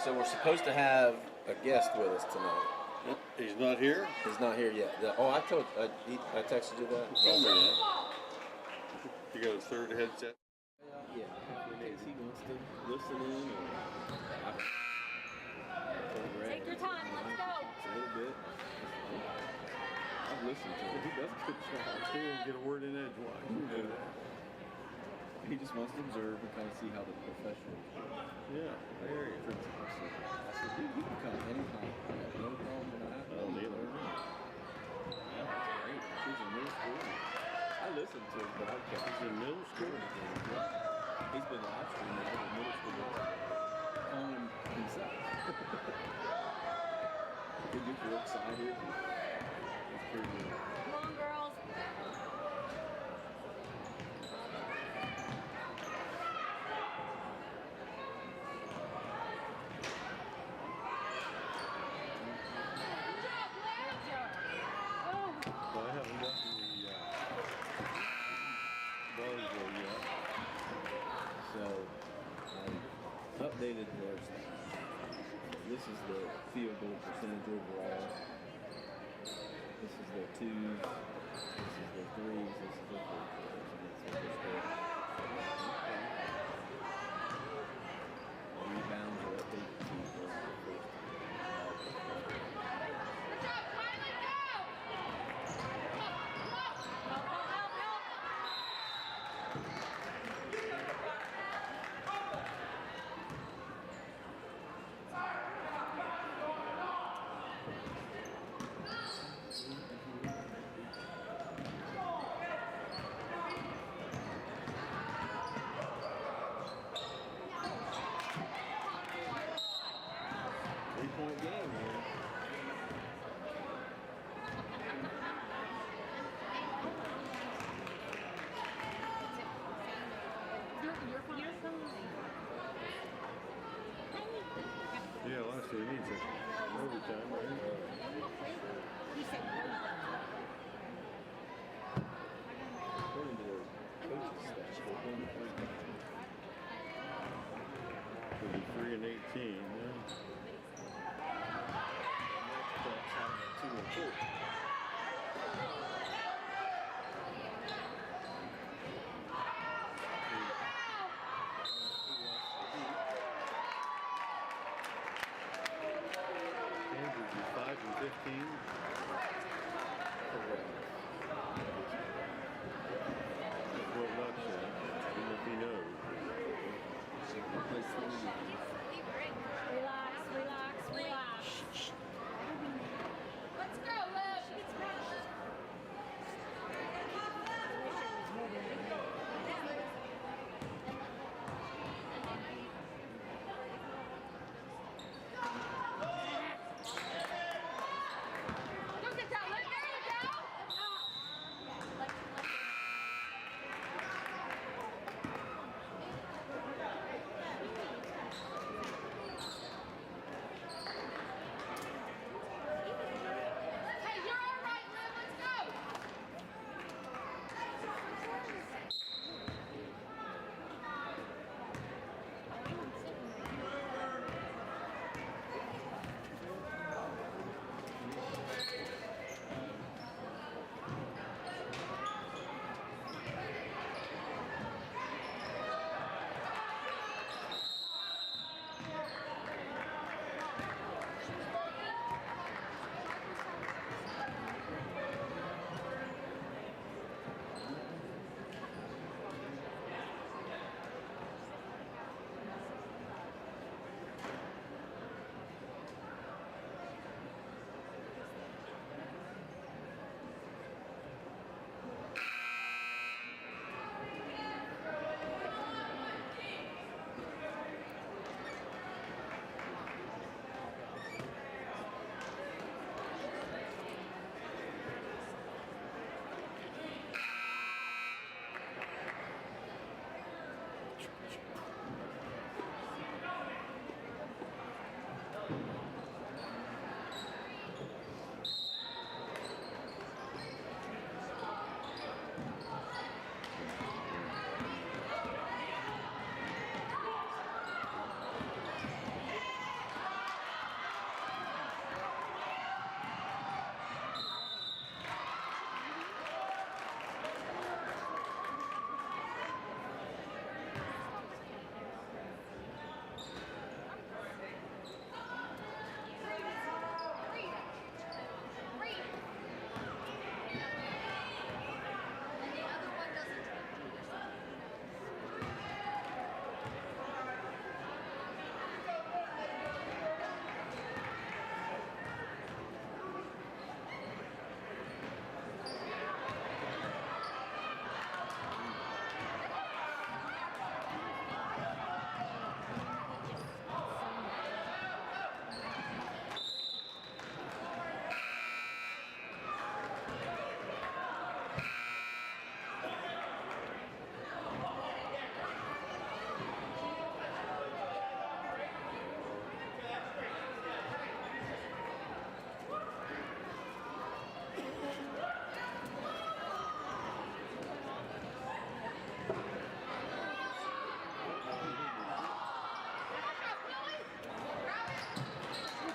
So we're supposed to have a guest with us tonight. He's not here? He's not here yet. I texted you that? He told me that. You got a third headset? Yeah. In case he wants to listen in or... Take your time, let's go. A little bit. I've listened to it. He does a good job. He won't get a word in edgewise. You know that. He just wants to observe and kind of see how the professionals do. Yeah, I hear you. I said, dude, you can come anytime. I have no problem with that. Oh, neither. Yeah, that's great. She's in middle school. I listened to his broadcast. He's in middle school? Yeah. He's been live streaming over middle school. Calling himself. He gets real excited. It's pretty good. Come on, girls. Well, I haven't gotten the Barnesville yet. So, I updated their stats. This is the field goal percentage overall. This is their twos. This is their threes. This is their fours. And that's what they're scoring. Rebounds are up 18 for the first time. Three-point game here. Yeah, last year he needs it. Overtime, right? According to their coach's stats, they're going to 3 games. Could be 3 and 18. Yeah. Next having a 2 and 4. Kansas is 5 and 15. Correct. That's what Luck said. Even if he knows. Relax. Let's go, Liv.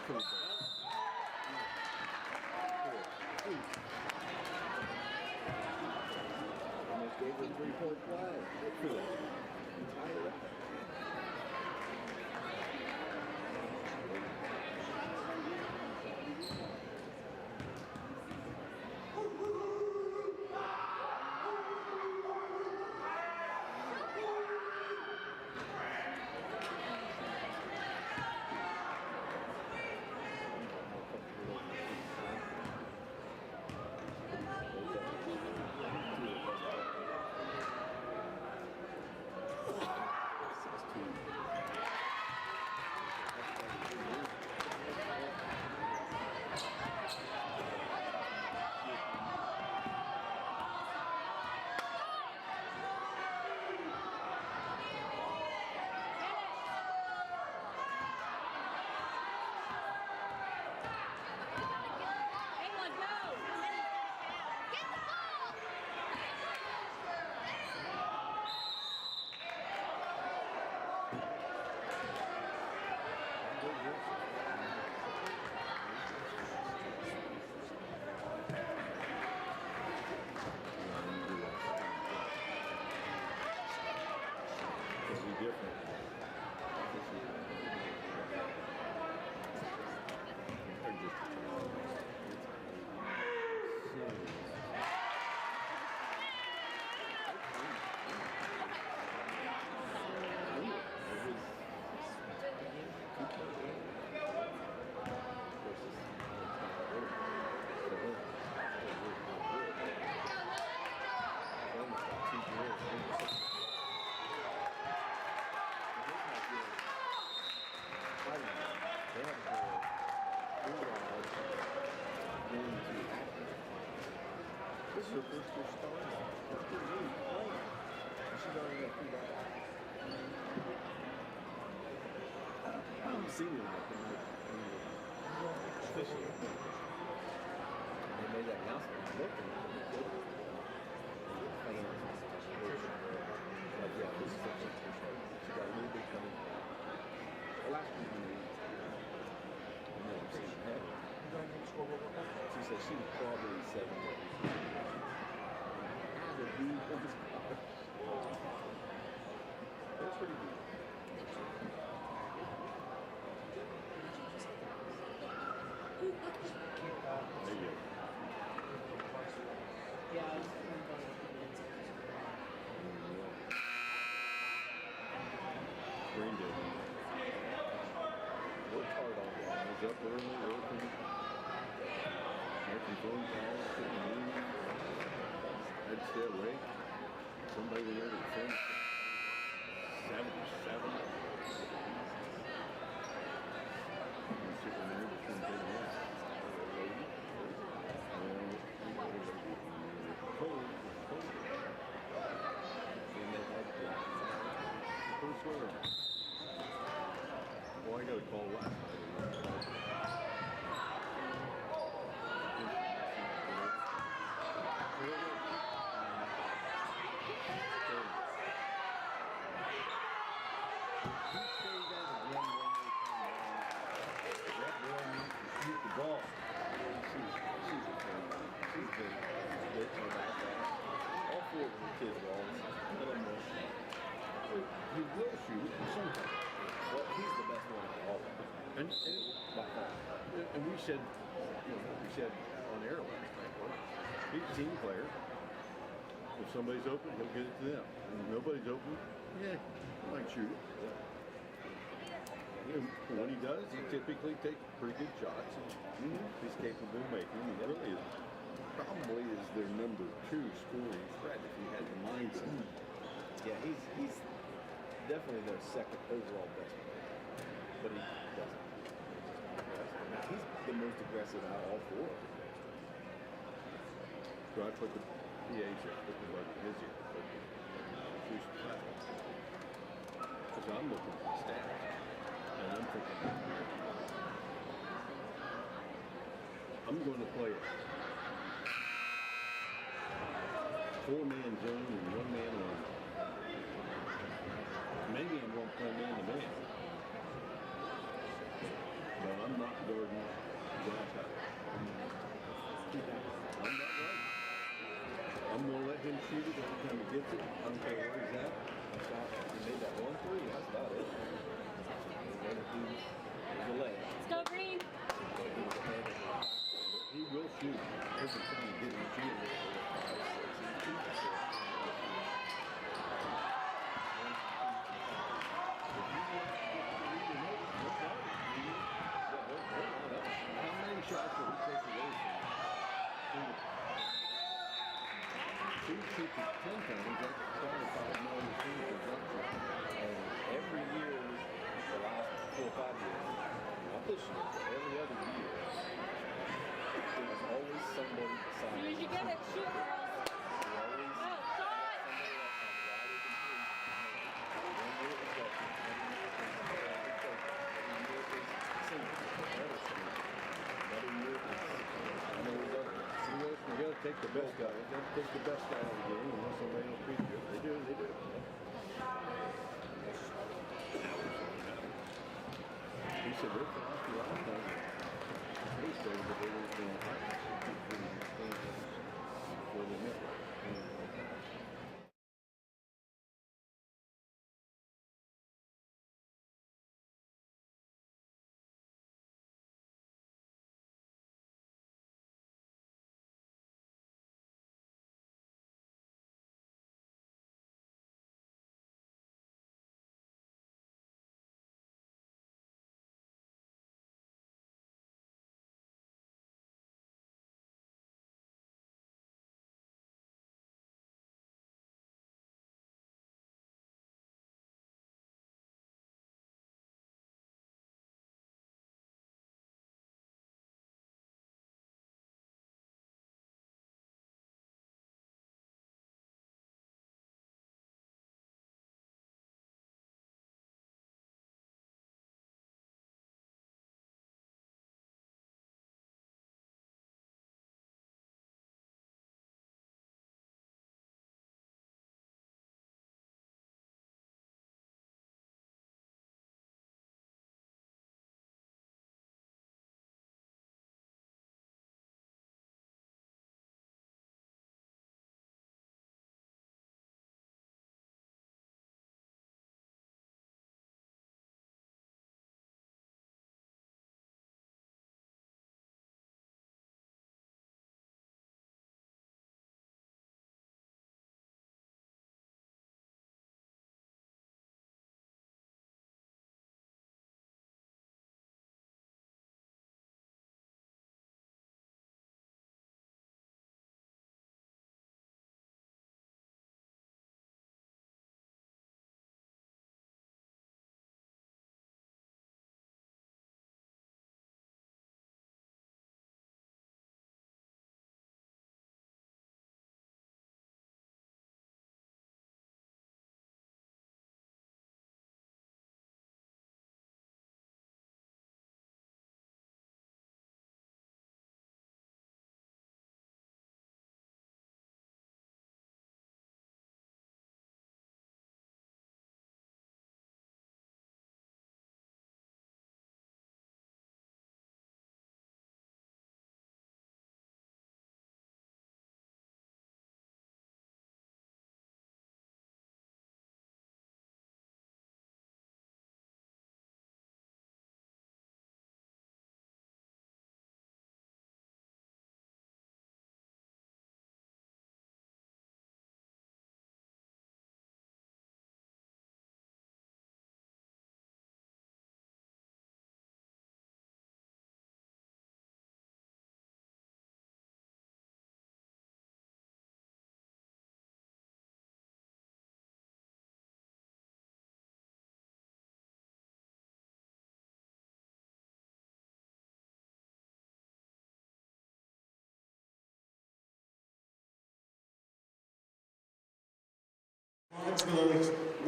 Cool. Almost gave her a 3-point flag. Cool. Tie it up. This is her first year starting. That's good news. She's already got 2 balls. I haven't seen it like officially. They made that announcement. Looking at it. Like, yeah, this is a she got a little bit coming. The last one I've never seen her. She said she was probably 7. That's pretty good. There you go. Yeah, Green Day. Worked hard on it. I was up early, working. Making phone calls, sitting in. I'd stay awake. Somebody was there to phone. 77. I'm sitting there between big ones. Cold. And they had the first one. Well, I got a call last night. He will shoot sometimes. Well, he's the best one of all of them. And we said, on air last night, he's a team player. If somebody's open, he'll get it to them. And if nobody's open, yeah, he might shoot it. And when he does, he typically takes pretty good shots. And he's capable of making them. He really is. Probably is their number 2 scoring threat if he had the mindset. Yeah, he's definitely their second overall best player. But he doesn't. Now, he's the most aggressive out of all 4 of them. So I put the PA check, put the bug in his ear. Because I'm looking at the stats. And I'm thinking, I'm going to play it. 4-man zone and 1-man line. Maybe I'm going to play man to man. But I'm not going gets it. I don't care where he's at. He made that 1-3. That's about it. The other two was a leg. Let's go green. He will shoot. Every time he gets a shoot. How many shots will he take away from you? He shoots it 10 times. That's probably 5 million shooters. And every year, the last 4 or 5 years, not this year, but every other year, there was always somebody As beside soon as you get it, shoot, girls. Always Oh, God. somebody else on wide open three. One year it was Becky. Every year it was Cindy. Another Cindy. Another year it was one of those other ones. You got to take the best guy. You got to take the best guy out of the game unless somebody else beats you. They do. They do. He said they're fast last time. They said that they were going to practice before they met.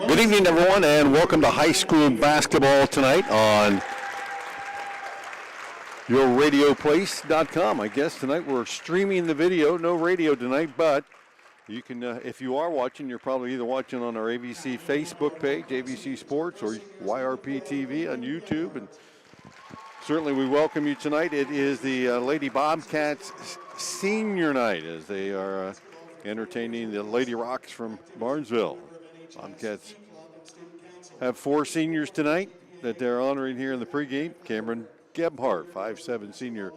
Good evening, everyone, and welcome to high school basketball tonight on yourradioplace.com. I guess tonight we're streaming the video, no radio tonight, but you can, if you are watching, you're probably either watching on our ABC Facebook page, ABC Sports, or YRP TV on YouTube, and certainly we welcome you tonight. It is the Lady Bobcats senior night as they are entertaining the Lady Rocks from Barnesville. Bobcats have 4 seniors tonight that they're honoring here in the pregame. Cameron Gebhardt, 5'7" senior,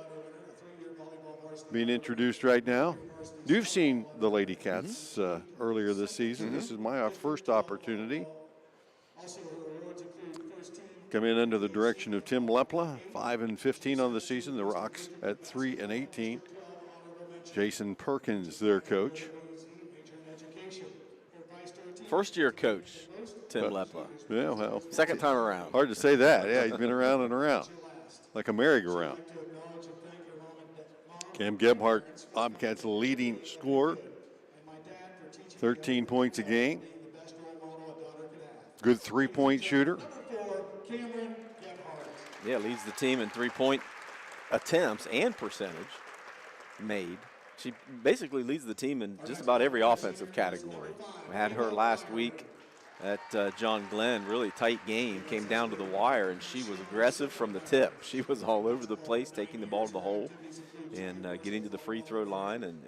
being introduced right now. You've seen the Lady Cats earlier this season. This is my first opportunity. Come in under the direction of Tim Lepla, 5-15 on the season. The Rocks at 3-18. Jason Perkins, their coach. First-year coach, Tim Lepla. Yeah, well. Second time around. Hard to say that. Yeah, he's been around and around, like a merry-go-round. Cam Gebhardt, Bobcats' leading scorer, 13 points a game. Good three-point shooter. Yeah, leads the team in three-point attempts and percentage made. She basically leads the team in just about every offensive category. We had her last week at John Glenn, really tight game, came down to the wire, and she was aggressive from the tip. She was all over the place, taking the ball to the hole and getting to the free throw line and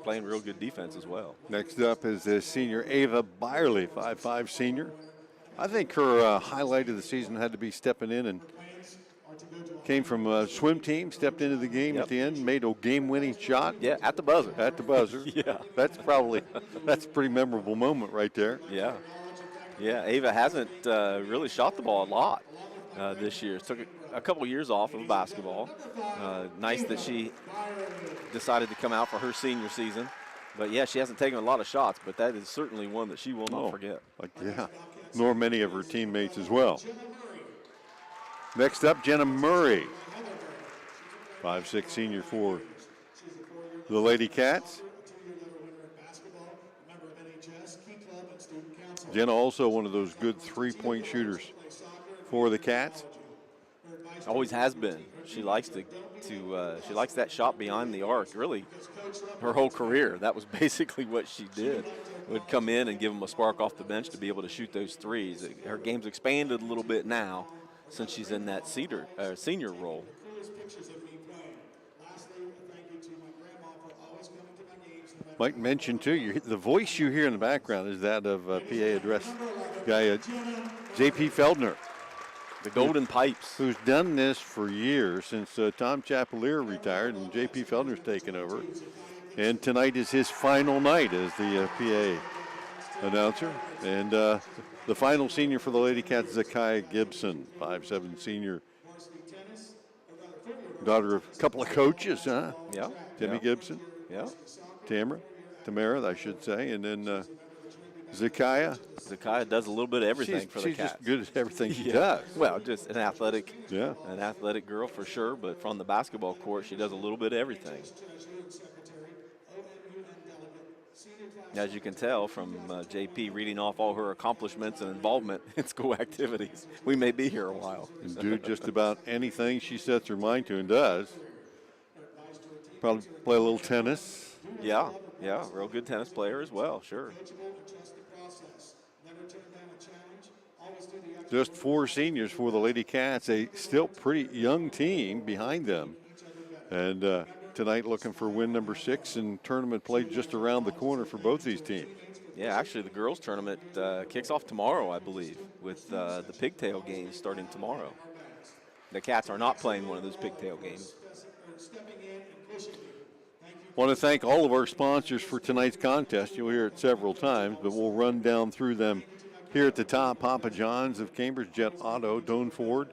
playing real good defense as well. Next up is the senior Ava Byerly, 5'5" senior. I think her highlight of the season had to be stepping in and came from a swim team, stepped into the game at the end, made a game-winning shot. Yeah, at the buzzer. At the buzzer. Yeah. That's a pretty memorable moment right there. Yeah. Yeah, Ava hasn't really shot the ball a lot this year. Took a couple years off of basketball. Nice that she decided to come out for her senior season. But, yeah, she hasn't taken a lot of shots, but that is certainly one that she will not forget. Yeah, nor many of her teammates as well. Next up, Jenna Murray, 5'6" senior for the Lady Cats. Jenna also one of those good three-point shooters for the Cats. Always has been. She likes she likes that shot behind the arc. Really, her whole career, that was basically what she did. Would come in and give them a spark off the bench to be able to shoot those threes. Her game's expanded a little bit now since she's in that senior role. Might mention too, the voice you hear in the background is that of PA address guy J.P. Feldner. The Golden Pipes. Who's done this for years since Tom Chapelier retired and J.P. Feldner's taken over. And tonight is his final night as the PA announcer. And the final senior for the Lady Cats, Zakiah Gibson, 5'7" senior. Daughter of a couple of coaches, huh? Yeah. Timmy Gibson. Yeah. Tamara, I should say. And then Zakiah. Zakiah does a little bit of everything for the Cats. She's just good at everything she does. Well, just an athletic girl for sure, but from the basketball court, she does a little bit of everything. As you can tell from JP reading off all her accomplishments and involvement in school activities, we may be here a while. And do just about anything she sets her mind to and does. Probably play a little tennis. Yeah, real good tennis player as well, sure. Just 4 seniors for the Lady Cats, a still pretty young team behind them. And tonight looking for win number 6, and tournament play just around the corner for both these teams. Yeah, actually the girls tournament kicks off tomorrow, I believe, with the pigtail games starting tomorrow. The Cats are not playing one of those pigtail games. Want to thank all of our sponsors for tonight's contest. You'll hear it several times, but we'll run down through them here at the top. Papa John's of Cambridge, Jet Auto, Doan Ford,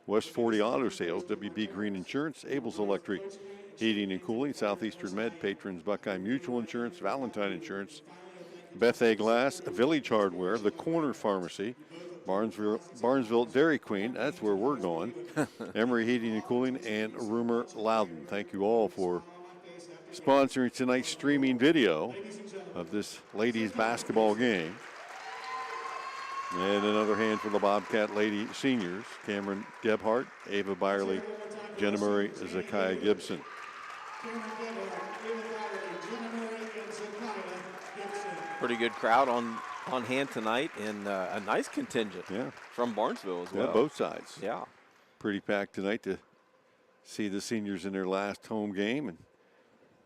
West 40 Auto Sales, WB Green Insurance, Abel's Electric Heating and Cooling, Southeastern Med, Patrons, Buckeye Mutual Insurance, Valentine Insurance, Beth A. Glass, Village Hardware, The Corner Pharmacy, Barnesville Dairy Queen, that's where we're going, Emory Heating and Cooling, and Rumer Loudin. Thank you all for sponsoring tonight's streaming video of this ladies basketball game. And another hand for the Bobcat Lady Seniors, Cameron Gebhardt, Ava Byerly, Jenna Murray, Zakiah Gibson. Pretty good crowd on hand tonight, and a nice contingent from Barnesville as well. Yeah, both sides. Yeah. Pretty packed tonight to see the seniors in their last home game. And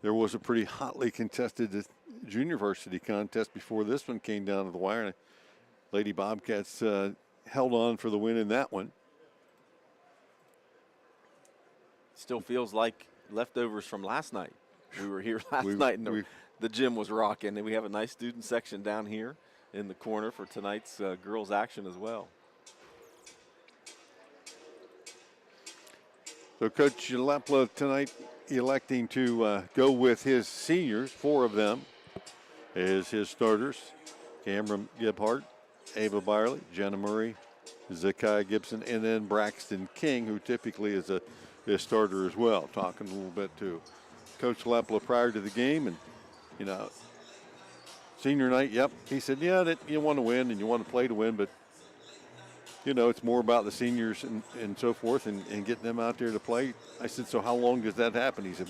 there was a pretty hotly contested junior varsity contest before this one came down to the wire. And Lady Bobcats held on for the win in that one. Still feels like leftovers from last night. We were here last night, and the gym was rocking, and we have a nice student section down here in the corner for tonight's girls action as well. So Coach Lepla tonight electing to go with his seniors, 4 of them, as his starters. Cameron Gebhardt, Ava Byerly, Jenna Murray, Zakiah Gibson, and then Braxton King, who typically is a starter as well. Talking a little bit to Coach Lepla prior to the game, and, you know, senior night, yep. He said, yeah, that you want to win and you want to play to win, but, you know, it's more about the seniors and so forth and getting them out there to play. I said, so how long does that happen? He said,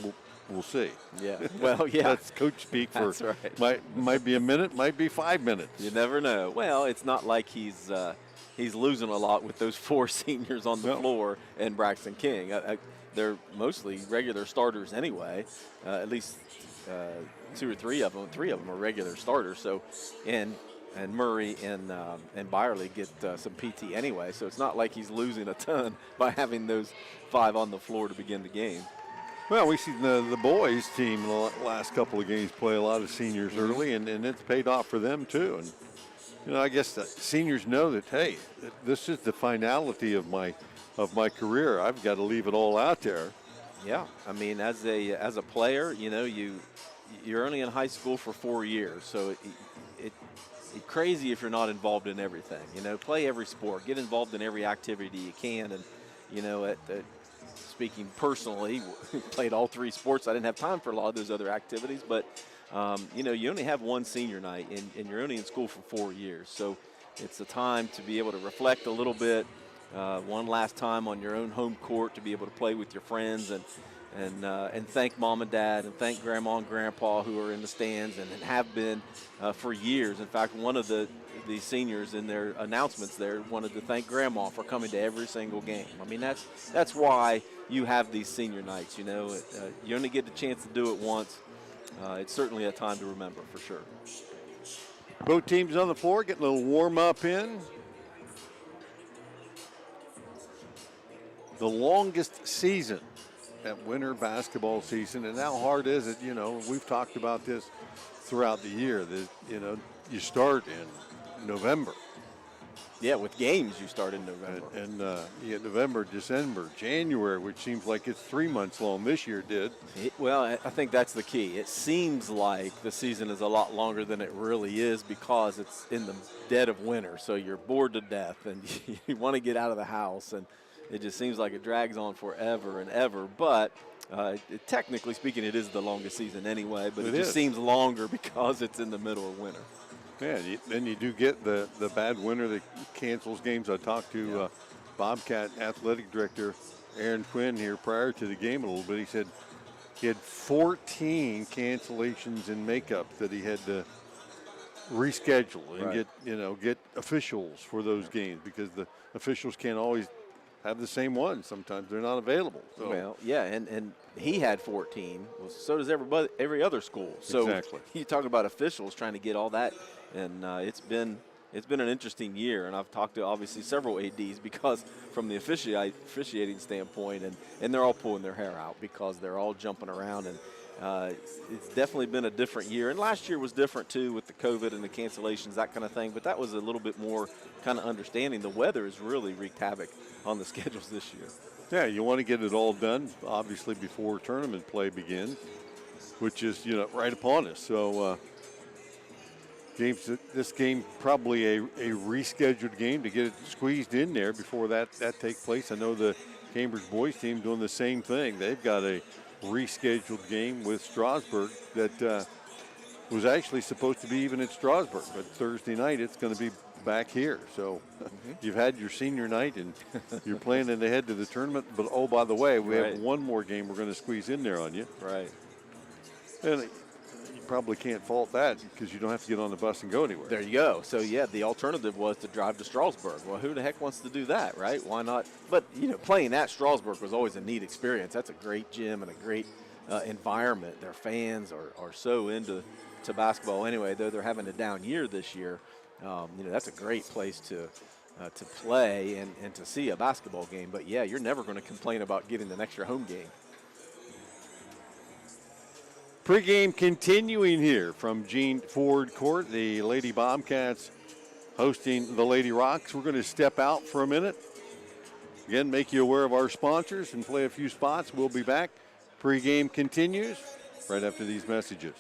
we'll see. Yeah, well, yeah. That's coach speak for, that's right. might be a minute, might be 5 minutes. You never know. Well, it's not like he's losing a lot with those 4 seniors on the floor and Braxton King. They're mostly regular starters anyway, at least 2 or 3 of them. 3 of them are regular starters. So, and Murray and Byerly get some PT anyway. So it's not like he's losing a ton by having those 5 on the floor to begin the game. Well, we see the boys team in the last couple of games play a lot of seniors early, and it's paid off for them too. And, you know, I guess the seniors know that, hey, this is the finality of my career. I've got to leave it all out there. Yeah, I mean, as a player, you know, you're only in high school for 4 years, so it's crazy if you're not involved in everything. You know, play every sport, get involved in every activity you can, and, you know, speaking personally, played all 3 sports. I didn't have time for a lot of those other activities, but you know, you only have one senior night, and you're only in school for 4 years, so it's a time to be able to reflect a little bit. One last time on your own home court to be able to play with your friends and thank mom and dad and thank grandma and grandpa who are in the stands and have been for years. In fact, one of the seniors in their announcements there wanted to thank grandma for coming to every single game. I mean, that's why you have these senior nights. You know, you only get the chance to do it once. It's certainly a time to remember for sure. Both teams on the floor getting a little warm up in. The longest season at winter basketball season, and how hard is it? You know, we've talked about this throughout the year. That, you know, you start in November. Yeah, with games you start in November. And November, December, January, which seems like it's 3 months long. This year did. Well, I think that's the key. It seems like the season is a lot longer than it really is because it's in the dead of winter. So you're bored to death and you want to get out of the house, and it just seems like it drags on forever and ever. But technically speaking, it is the longest season anyway, but it just seems longer because it's in the middle of winter. Yeah, then you do get the bad winter that cancels games. I talked to Bobcat Athletic Director Aaron Quinn here prior to the game a little bit. He said he had 14 cancellations in makeup that he had to reschedule and get officials for those games because the officials can't always have the same ones. Sometimes they're not available. So. Well, yeah, and he had 14. Well, so does every other school. So exactly. You talk about officials trying to get all that, and it's been an interesting year. And I've talked to obviously several ADs because from the officiating standpoint, and they're all pulling their hair out because they're all jumping around, and it's definitely been a different year. And last year was different too with the COVID and the cancellations, that kind of thing. But that was a little bit more kind of understanding. The weather has really wreaked havoc on the schedules this year. Yeah, you want to get it all done, obviously, before tournament play begins, which is, right upon us. So this game probably a rescheduled game to get it squeezed in there before that takes place. I know the Cambridge boys team doing the same thing. They've got a rescheduled game with Strasburg that was actually supposed to be even at Strasburg, but Thursday night it's going to be back here. So you've had your senior night and you're planning ahead to the tournament. But, oh, by the way, we have one more game we're going to squeeze in there on you. Right. And you probably can't fault that because you don't have to get on the bus and go anywhere. There you go. So, yeah, the alternative was to drive to Strasburg. Well, who the heck wants to do that, right? Why not? But, playing at Strasburg was always a neat experience. That's a great gym and a great environment. Their fans are so into to basketball anyway, though they're having a down year this year. That's a great place to play and to see a basketball game. But, yeah, you're never going to complain about getting an extra home game. Pre-game continuing here from Gene Ford Court. The Lady Bobcats hosting the Lady Rocks. We're going to step out for a minute. Again, make you aware of our sponsors and play a few spots. We'll be back. Pre-game continues right after these messages.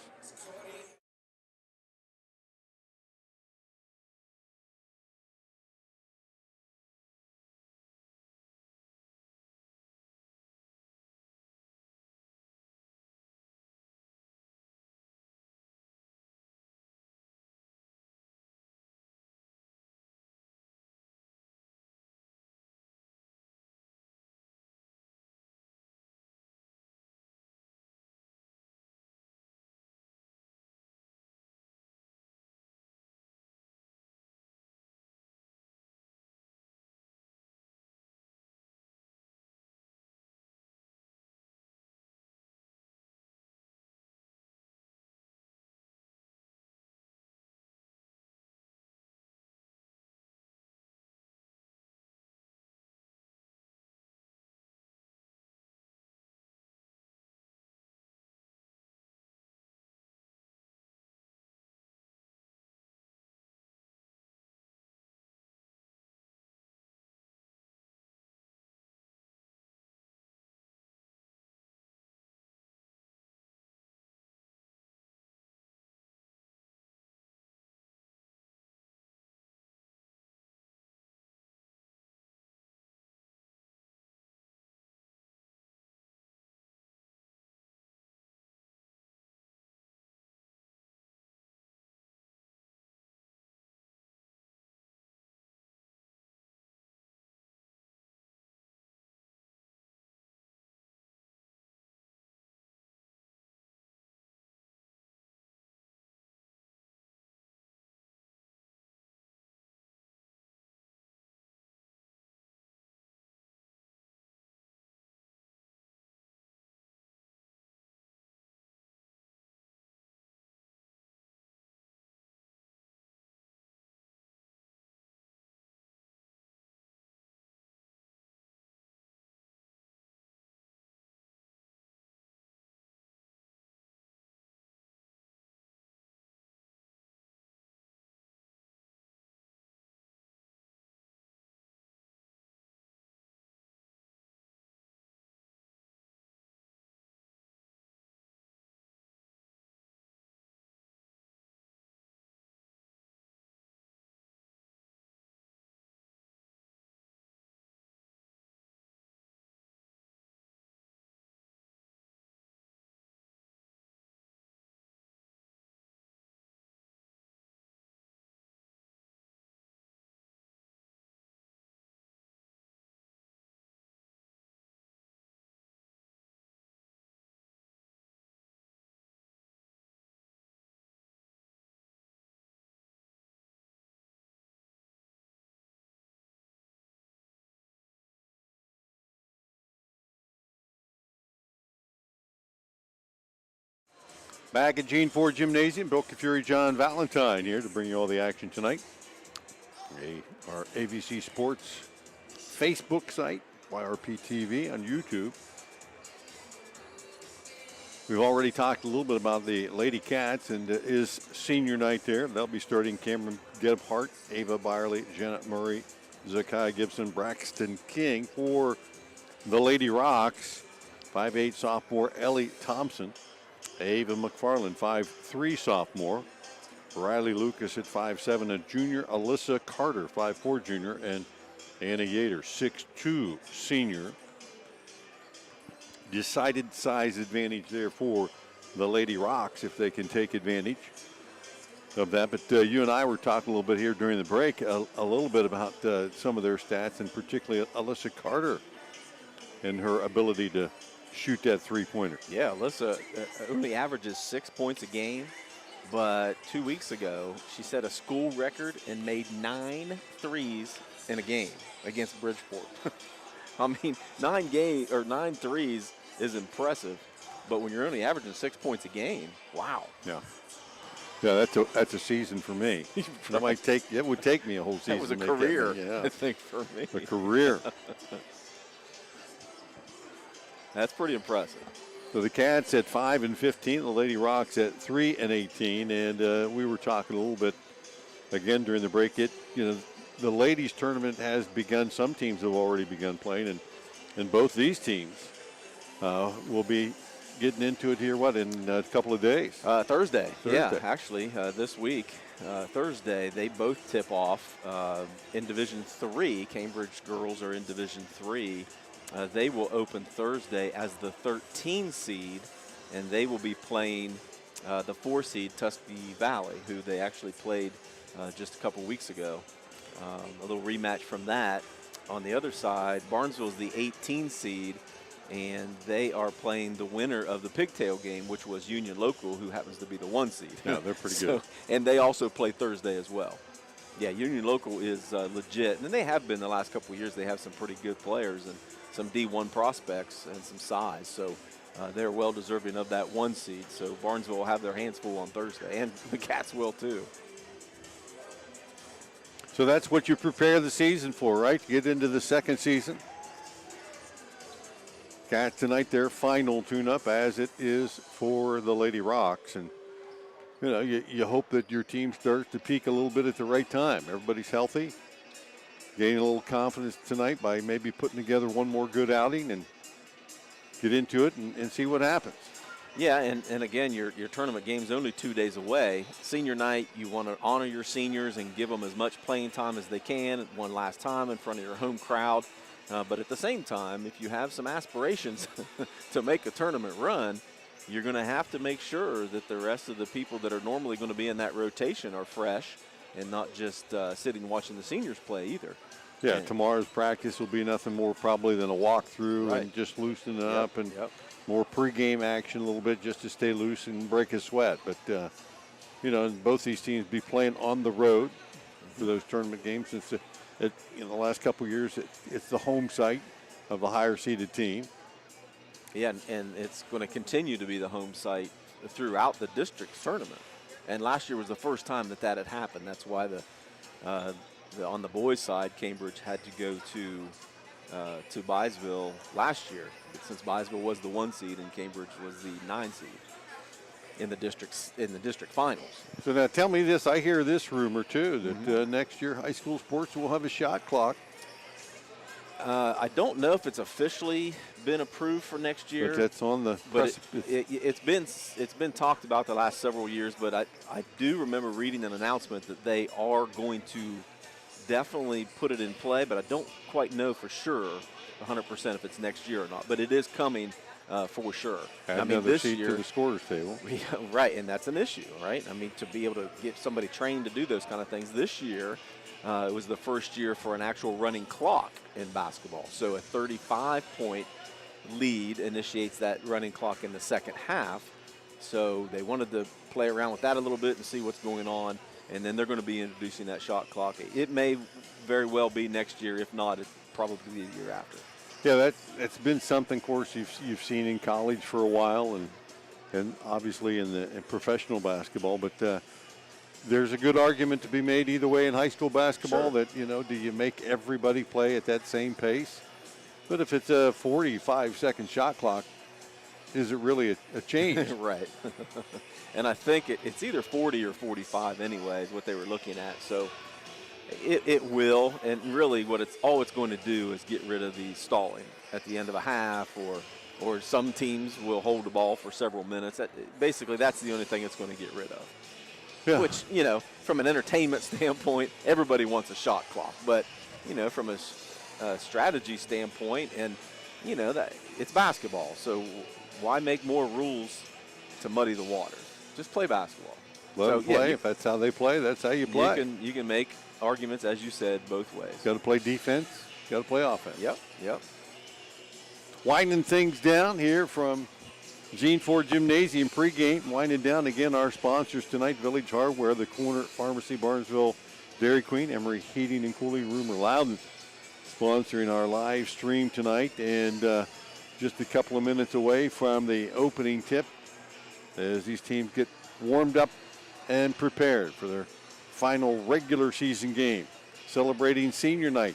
Back at Gene Ford Gymnasium, Bill Fury, John Valentine here to bring you all the action tonight. Our AVC Sports Facebook site, YRP TV on YouTube. We've already talked a little bit about the Lady Cats, and is senior night there. They'll be starting Cameron Gebhardt, Ava Byerly, Jenna Murray, Zakai Gibson, Braxton King. For the Lady Rocks, 5'8" sophomore Ellie Thompson. Ava McFarland, 5'3" sophomore. Riley Lucas at 5'7", a junior. Alyssa Carter, 5'4" junior. And Anna Yater, 6'2", senior. Decided size advantage there for the Lady Rocks if they can take advantage of that. But you and I were talking a little bit here during the break, a little bit about some of their stats, and particularly Alyssa Carter and her ability to shoot that three-pointer. Yeah, Alyssa only averages 6 points a game, but 2 weeks ago she set a school record and made 9 threes in a game against Bridgeport. I mean, 9 threes is impressive, but when you're only averaging 6 points a game, wow. Yeah. Yeah, that's a season for me. Right. It would take me a whole season. That was a to make career, yeah. I think, for me. A career. That's pretty impressive. So the Cats at 5-15, the Lady Rocks at 3-18, and we were talking a little bit again during the break. The ladies tournament has begun. Some teams have already begun playing, and both these teams will be getting into it here. In a couple of days? Thursday. Yeah, actually, this week, Thursday, they both tip off in Division 3. Cambridge girls are in Division 3. They will open Thursday as the 13 seed, and they will be playing the 4 seed Tuskegee Valley, who they actually played just a couple weeks ago. A little rematch from that. On the other side, Barnesville is the 18 seed, and they are playing the winner of the pigtail game, which was Union Local, who happens to be the 1 seed. Yeah, they're pretty good. And they also play Thursday as well. Yeah, Union Local is legit, and they have been the last couple of years. They have some pretty good players and some D1 prospects and some size, so they're well deserving of that 1 seed. So Barnesville will have their hands full on Thursday, and the Cats will too. So that's what you prepare the season for, right? To get into the second season. Cats tonight, their final tune-up, as it is for the Lady Rocks. And, you hope that your team starts to peak a little bit at the right time. Everybody's healthy. Gaining a little confidence tonight by maybe putting together one more good outing and get into it and see what happens. Yeah, and again, your tournament game's only 2 days away. Senior night, you want to honor your seniors and give them as much playing time as they can one last time in front of your home crowd. But at the same time, if you have some aspirations to make a tournament run, you're going to have to make sure that the rest of the people that are normally going to be in that rotation are fresh and not just sitting watching the seniors play either. Yeah, and tomorrow's practice will be nothing more probably than a walkthrough and just loosening up and more pregame action a little bit just to stay loose and break a sweat. But, both these teams be playing on the road for those tournament games. Since in the last couple of years, it's the home site of the higher-seeded team. Yeah, and it's going to continue to be the home site throughout the district's tournament. And last year was the first time that had happened. That's why on the boys' side, Cambridge had to go to Byesville last year, since Byesville was the 1 seed and Cambridge was the 9 seed in the district finals. So now tell me this, I hear this rumor too, that next year high school sports will have a shot clock. I don't know if it's officially been approved for next year. But that's on the precipice. It's been talked about the last several years, but I do remember reading an announcement that they are going to definitely put it in play, but I don't quite know for sure 100% if it's next year or not. But it is coming for sure. Add another seat to the scorer's table. Yeah, right, and that's an issue, right? I mean, to be able to get somebody trained to do those kind of things this year, it was the first year for an actual running clock in basketball. So a 35-point lead initiates that running clock in the second half. So they wanted to play around with that a little bit and see what's going on. And then they're going to be introducing that shot clock. It may very well be next year. If not, it's probably the year after. Yeah, that's been something, of course, you've seen in college for a while and obviously in professional basketball. But there's a good argument to be made either way in high school basketball that, do you make everybody play at that same pace? But if it's a 45-second shot clock, is it really a change? Right. And I think it's either 40 or 45 anyway is what they were looking at. So it will, and really all it's going to do is get rid of the stalling at the end of a half, or some teams will hold the ball for several minutes. Basically, that's the only thing it's going to get rid of. Yeah. Which, from an entertainment standpoint, everybody wants a shot clock. But, from a strategy standpoint, and, that it's basketball. So why make more rules to muddy the water? Just play basketball. Let them play. If that's how they play, that's how you play. You can make arguments, as you said, both ways. Got to play defense. Got to play offense. Yep. Winding things down here from Gene Ford Gymnasium pregame. Winding down again our sponsors tonight: Village Hardware, The Corner Pharmacy, Barnesville, Dairy Queen, Emory Heating and Cooling, Rumer Loudin, sponsoring our live stream tonight. And just a couple of minutes away from the opening tip, as these teams get warmed up and prepared for their final regular season game, celebrating senior night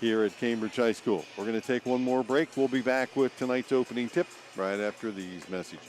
here at Cambridge High School. We're going to take one more break. We'll be back with tonight's opening tip right after these messages.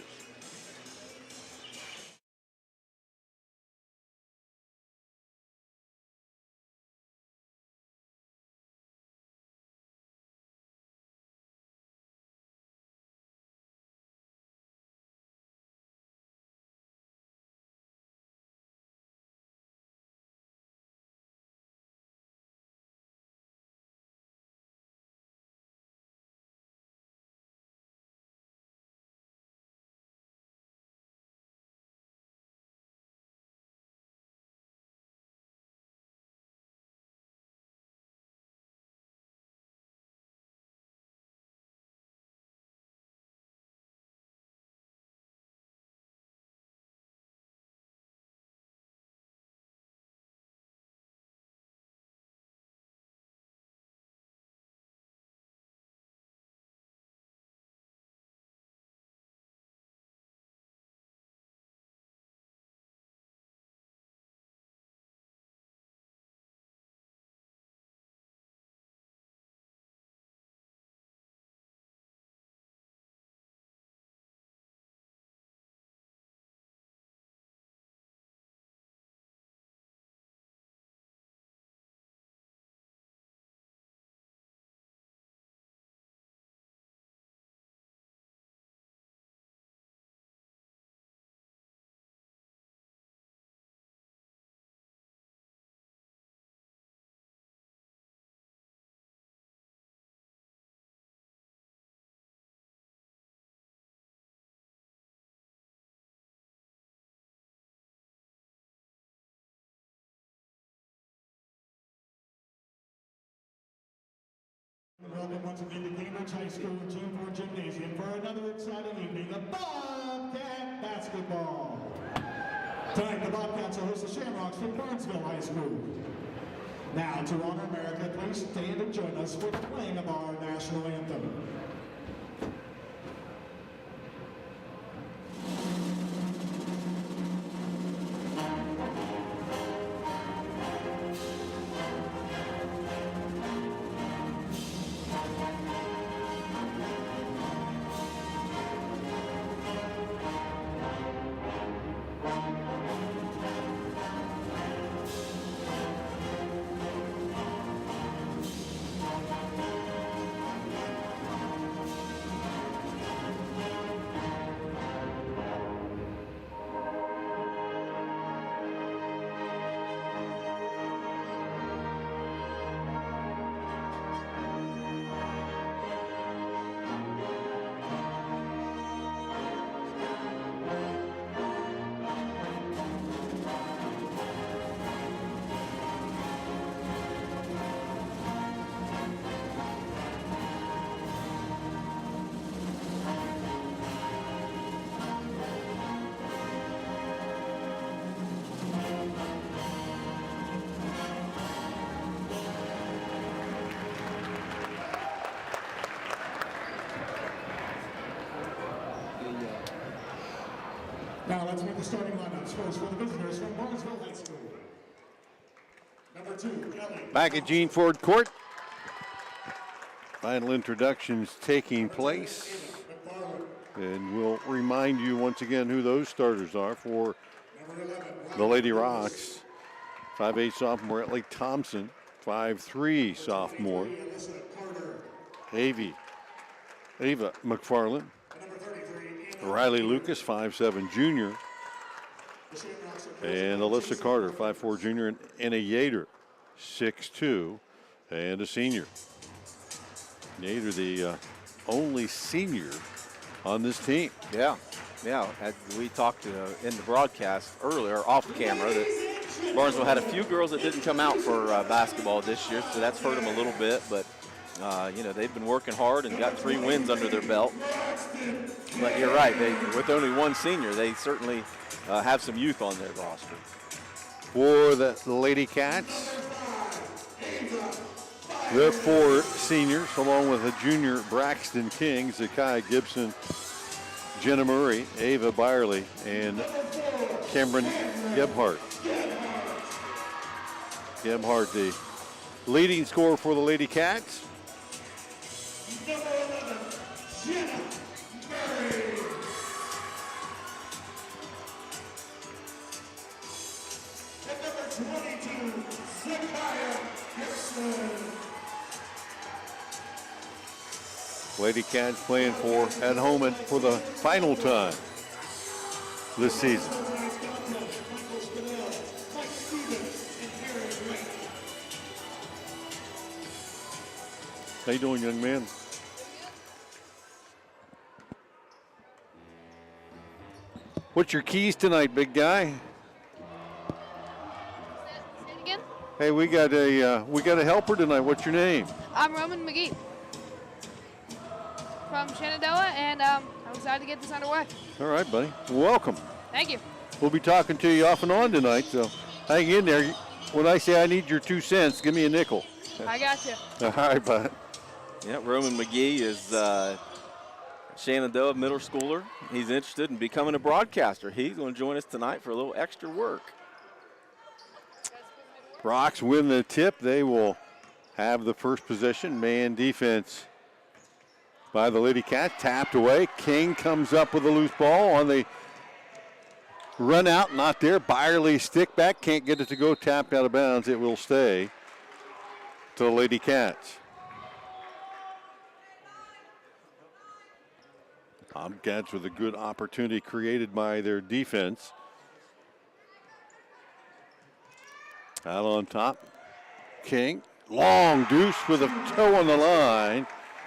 Welcome once again to Cambridge High School Doan Ford Gymnasium for another exciting evening of Bobcat basketball. Tonight, the Bobcats will host the Shamrocks from Barnesville High School. Now, to honor America, please stand and join us for the playing of our national anthem. Now let's meet the starting lineups. First for the visitors from Barnesville High School. Number 2, Kelly. Back at Gene Ford Court. Final introductions taking place. And we'll remind you once again who those starters are for the Lady Rocks. 5'8" sophomore Riley Thompson. 5'3" sophomore Ava McFarland. Riley Lucas, 5'7" junior. And Alyssa Carter, 5'4" junior. And Anna Yater, 6'2", and a senior. Yater, the only senior on this team. Yeah. We talked in the broadcast earlier, off camera, that Barnesville had a few girls that didn't come out for basketball this year, so that's hurt them a little bit. But they've been working hard and got 3 wins under their belt. But you're right, with only one senior, they certainly have some youth on their roster. For the Lady Cats, the 4 seniors, along with a junior Braxton King, Zakiah Gibson, Jenna Murray, Ava Byerly, and Cameron Gebhardt. Gebhardt, the leading scorer for the Lady Cats. Number 11, Jenna Murray. And number 22, C.P.A. Lady Cats playing for at home and for the final time this season. How you doing, young man? What's your keys tonight, big guy? Again? Hey, we got a helper tonight. What's your name? I'm Roman McGee from Shenandoah, and I'm excited to get this underway. All right, buddy. Welcome. Thank you. We'll be talking to you off and on tonight, so hang in there. When I say I need your 2 cents, give me a nickel. I got you. All right, bud. Yeah, Roman McGee is Shenandoah middle schooler. He's interested in becoming a broadcaster. He's going to join us tonight for a little extra work. Rocks win the tip. They will have the first possession. Man defense by the Lady Cat. Tapped away. King comes up with a loose ball on the run out. Not there. Byerly stick back. Can't get it to go. Tapped out of bounds. It will stay to the Lady Cats. Bobcats with a good opportunity created by their defense. Out on top, King. Long deuce with a toe on the line.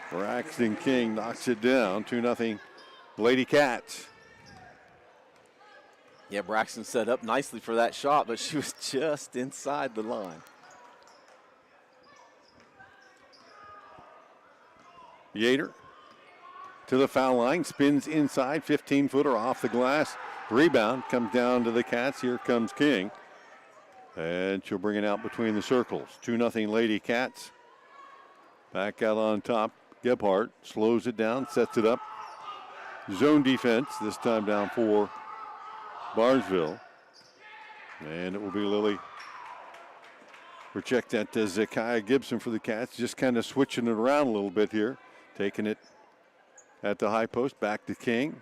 Braxton King knocks it down. 2-0 Lady Cats. Yeah, Braxton set up nicely for that shot, but she was just inside the line. Yater to the foul line, spins inside, 15-footer off the glass. Rebound comes down to the Cats. Here comes King. And she'll bring it out between the circles. 2-0 Lady Cats. Back out on top. Gebhardt slows it down, sets it up. Zone defense, this time down for Barnesville. And it will be Lily. We'll check that Zakiah Gibson for the Cats, just kind of switching it around a little bit here. Taking it at the high post, back to King.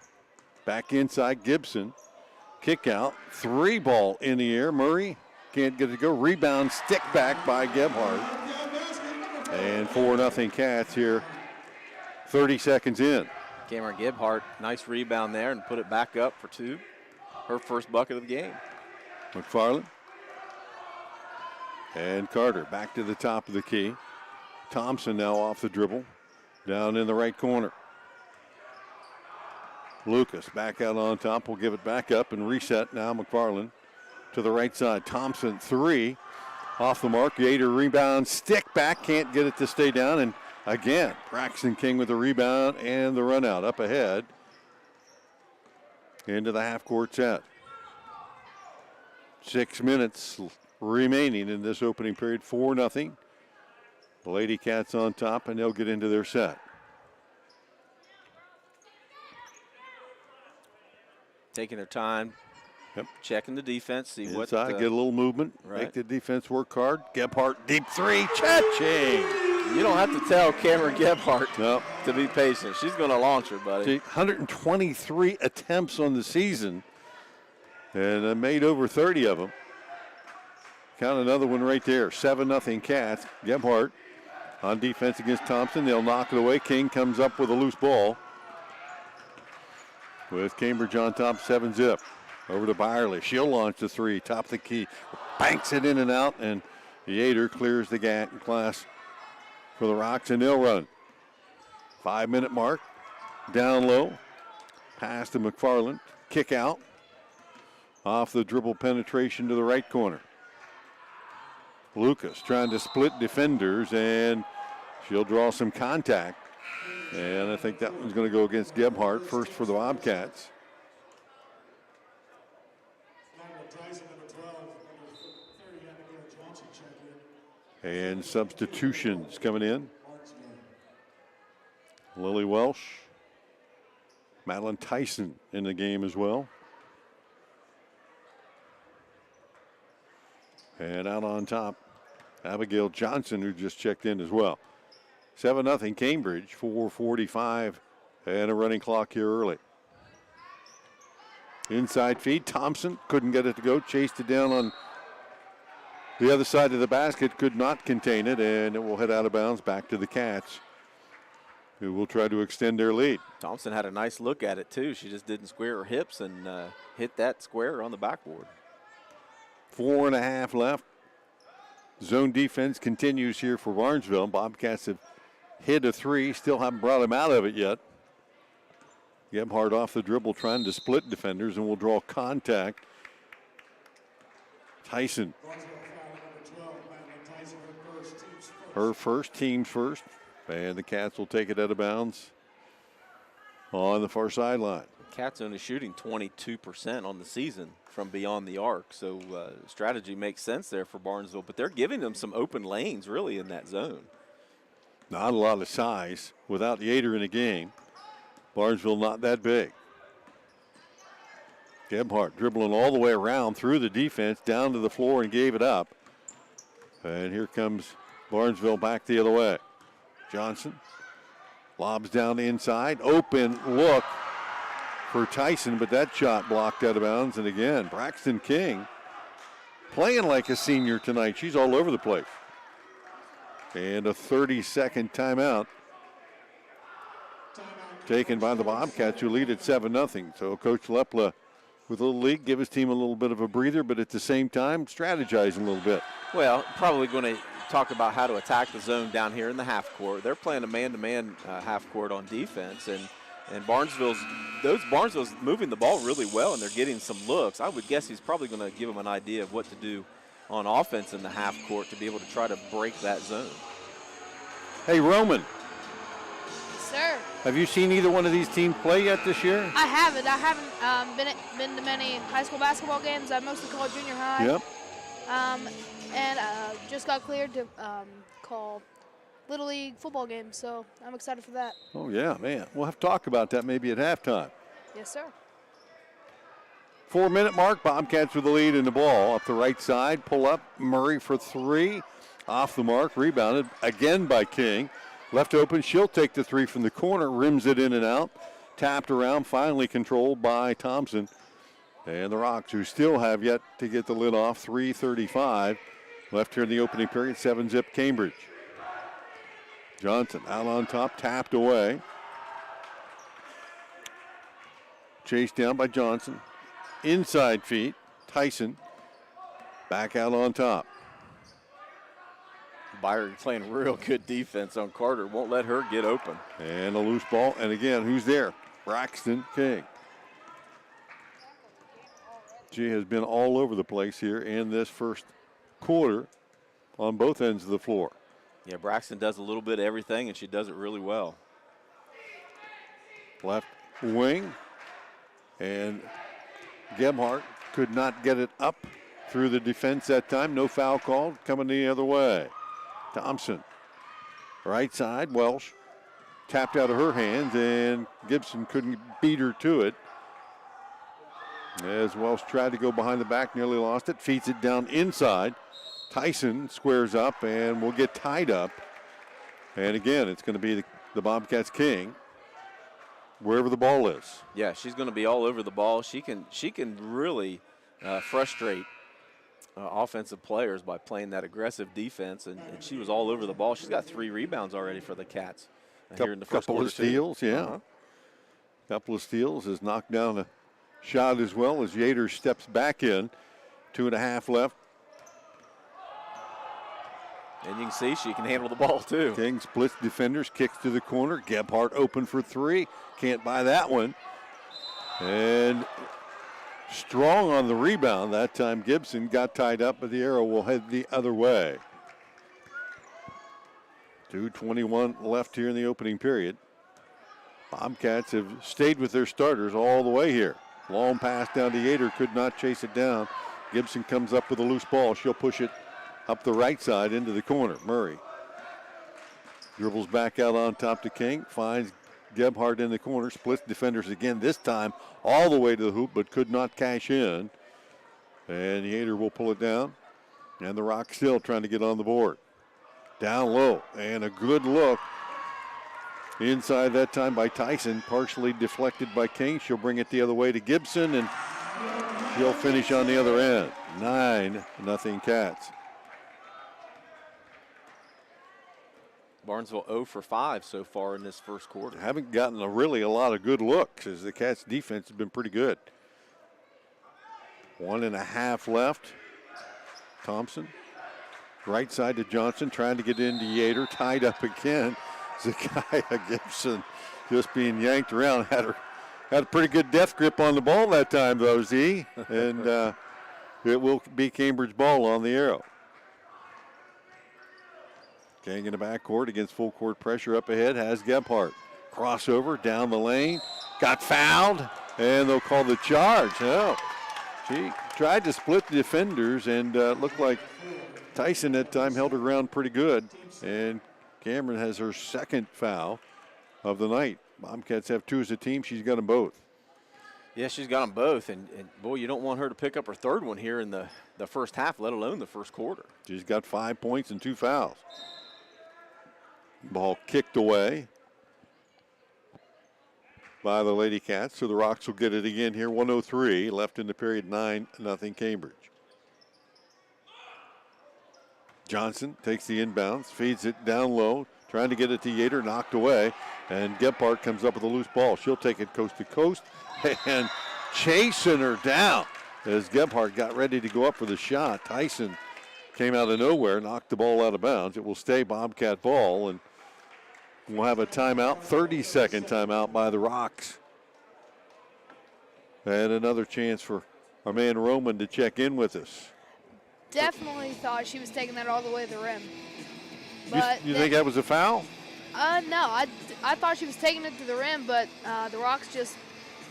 Back inside Gibson. Kick out, 3 ball in the air. Murray can't get it to go. Rebound, stick back by Gebhardt. And 4-0 Cats here, 30 seconds in. Cameron Gebhardt, nice rebound there and put it back up for 2. Her first bucket of the game. McFarland. And Carter back to the top of the key. Thompson now off the dribble. Down in the right corner. Lucas back out on top. Will give it back up and reset. Now McFarland to the right side. Thompson 3 off the mark. Yater rebound. Stick back. Can't get it to stay down. And again, Braxton King with the rebound and the run out. Up ahead. Into the half-court set. 6 minutes remaining in this opening period. 4-0. The Lady Cats on top, and they'll get into their set. Taking their time, checking the defense, see what. Inside, get a little movement, right. Make the defense work hard. Gebhardt, deep 3, cha-ching! You don't have to tell Cameron Gebhardt no. to be patient. She's going to launch her, buddy. See, 123 attempts on the season, and made over 30 of them. Count another one right there. 7-0 Cats. Gebhardt on defense against Thompson. They'll knock it away. King comes up with a loose ball. With Cambridge on top, 7-zip. Over to Byerly. She'll launch the 3. Top of the key. Banks it in and out. And Yater clears the glass for the Rocks, and they'll run. 5-minute mark. Down low. Pass to McFarland. Kick out. Off the dribble penetration to the right corner. Lucas trying to split defenders, and she'll draw some contact. And I think that one's going to go against Gebhardt first for the Bobcats. And substitutions coming in. Lily Welsh. Madeline Tyson in the game as well. And out on top, Abigail Johnson, who just checked in as well. 7-0 Cambridge, 4:45 and a running clock here early. Inside feed, Thompson couldn't get it to go, chased it down on the other side of the basket, could not contain it, and it will head out of bounds back to the Cats, who will try to extend their lead. Thompson had a nice look at it, too. She just didn't square her hips and hit that square on the backboard. 4.5 left. Zone defense continues here for Barnesville. Bobcats have hit a three, still haven't brought him out of it yet. Gebhardt off the dribble trying to split defenders and will draw contact. Tyson. Her first, team's first. And the Cats will take it out of bounds on the far sideline. Cats only shooting 22% on the season from beyond the arc. So strategy makes sense there for Barnesville. But they're giving them some open lanes really in that zone. Not a lot of size without Yater in the game. Barnesville not that big. Gebhardt dribbling all the way around through the defense, down to the floor and gave it up. And here comes Barnesville back the other way. Johnson lobs down the inside. Open look for Tyson, but that shot blocked out of bounds. And again, Braxton King playing like a senior tonight. She's all over the place. And a 30-second timeout taken by the Bobcats, who lead at 7-0. So Coach Lepla with a little league, give his team a little bit of a breather, but at the same time, strategizing a little bit. Well, probably going to talk about how to attack the zone down here in the half court. They're playing a man-to-man half court on defense, and Barnesville's moving the ball really well, and they're getting some looks. I would guess he's probably going to give them an idea of what to do on offense in the half court to be able to try to break that zone. Hey, Roman. Sir. Have you seen either one of these teams play yet this year? I haven't. I haven't been to many high school basketball games. I mostly called junior high. Yep. And just got cleared to call Little League football games, so I'm excited for that. Oh, yeah, man. We'll have to talk about that maybe at halftime. Yes, sir. 4-minute mark. Bobcats with the lead in the ball. Up the right side. Pull up. Murray for three. Off the mark. Rebounded again by King. Left open. She'll take the three from the corner. Rims it in and out. Tapped around. Finally controlled by Thompson. And the Rocks, who still have yet to get the lid off. 3:35 left here in the opening period. 7-zip Cambridge. Johnson out on top. Tapped away. Chased down by Johnson. Inside feet. Tyson back out on top. Byerly playing real good defense on Carter. Won't let her get open. And a loose ball. And again, who's there? Braxton King. She has been all over the place here in this first quarter on both ends of the floor. Yeah, Braxton does a little bit of everything, and she does it really well. Left wing. And Gebhardt could not get it up through the defense that time. No foul called. Coming the other way. Thompson. Right side. Welsh tapped out of her hands, and Gibson couldn't beat her to it. As Welsh tried to go behind the back, nearly lost it. Feeds it down inside. Tyson squares up and will get tied up. And again, it's going to be the Bobcats King, wherever the ball is. Yeah, she's going to be all over the ball. She can really frustrate offensive players by playing that aggressive defense, and she was all over the ball. She's got 3 rebounds already for the Cats here in the first quarter. Couple of steals, yeah. Couple of steals, has knocked down a shot as well as Yater steps back in. 2.5 left. And you can see she can handle the ball too. King splits defenders, kicks to the corner. Gebhardt open for 3. Can't buy that one. And strong on the rebound. That time Gibson got tied up, but the arrow will head the other way. 2:21 left here in the opening period. Bobcats have stayed with their starters all the way here. Long pass down to Yater, could not chase it down. Gibson comes up with a loose ball. She'll push it up the right side into the corner. Murray dribbles back out on top to King, finds Gebhardt in the corner, splits defenders again, this time all the way to the hoop, but could not cash in. And Yater will pull it down. And the Rock still trying to get on the board. Down low, and a good look. Inside that time by Tyson, partially deflected by King. She'll bring it the other way to Gibson, and she'll finish on the other end. 9-0 Cats. Barnesville 0 for 5 so far in this first quarter. Haven't gotten really a lot of good looks as the Cats' defense has been pretty good. 1.5 left. Thompson. Right side to Johnson, trying to get into Yater. Tied up again. Zakiah Gibson just being yanked around. Had a pretty good death grip on the ball that time, though, Z. And it will be Cambridge ball on the arrow. Gang in the backcourt against full court pressure up ahead has Gebhardt. Crossover down the lane. Got fouled, and they'll call the charge. Oh, she tried to split the defenders, and looked like Tyson that time held her ground pretty good. And Cameron has her second foul of the night. Bobcats have 2 as a team. She's got them both. Yeah, she's got them both. And boy, you don't want her to pick up her third one here in the first half, let alone the first quarter. She's got 5 points and 2 fouls. Ball kicked away by the Lady Cats. So the Rocks will get it again here. 1:03 left in the period. 9-0 Cambridge. Johnson takes the inbounds, feeds it down low, trying to get it to Yater, knocked away. And Gebhardt comes up with a loose ball. She'll take it coast to coast and chasing her down as Gebhardt got ready to go up for the shot. Tyson came out of nowhere, knocked the ball out of bounds. It will stay Bobcat ball, and we'll have a timeout, 30-second timeout by the Rocks. And another chance for our man Roman to check in with us. Definitely thought she was taking that all the way to the rim. But you think that was a foul? No, I thought she was taking it to the rim, but the Rocks just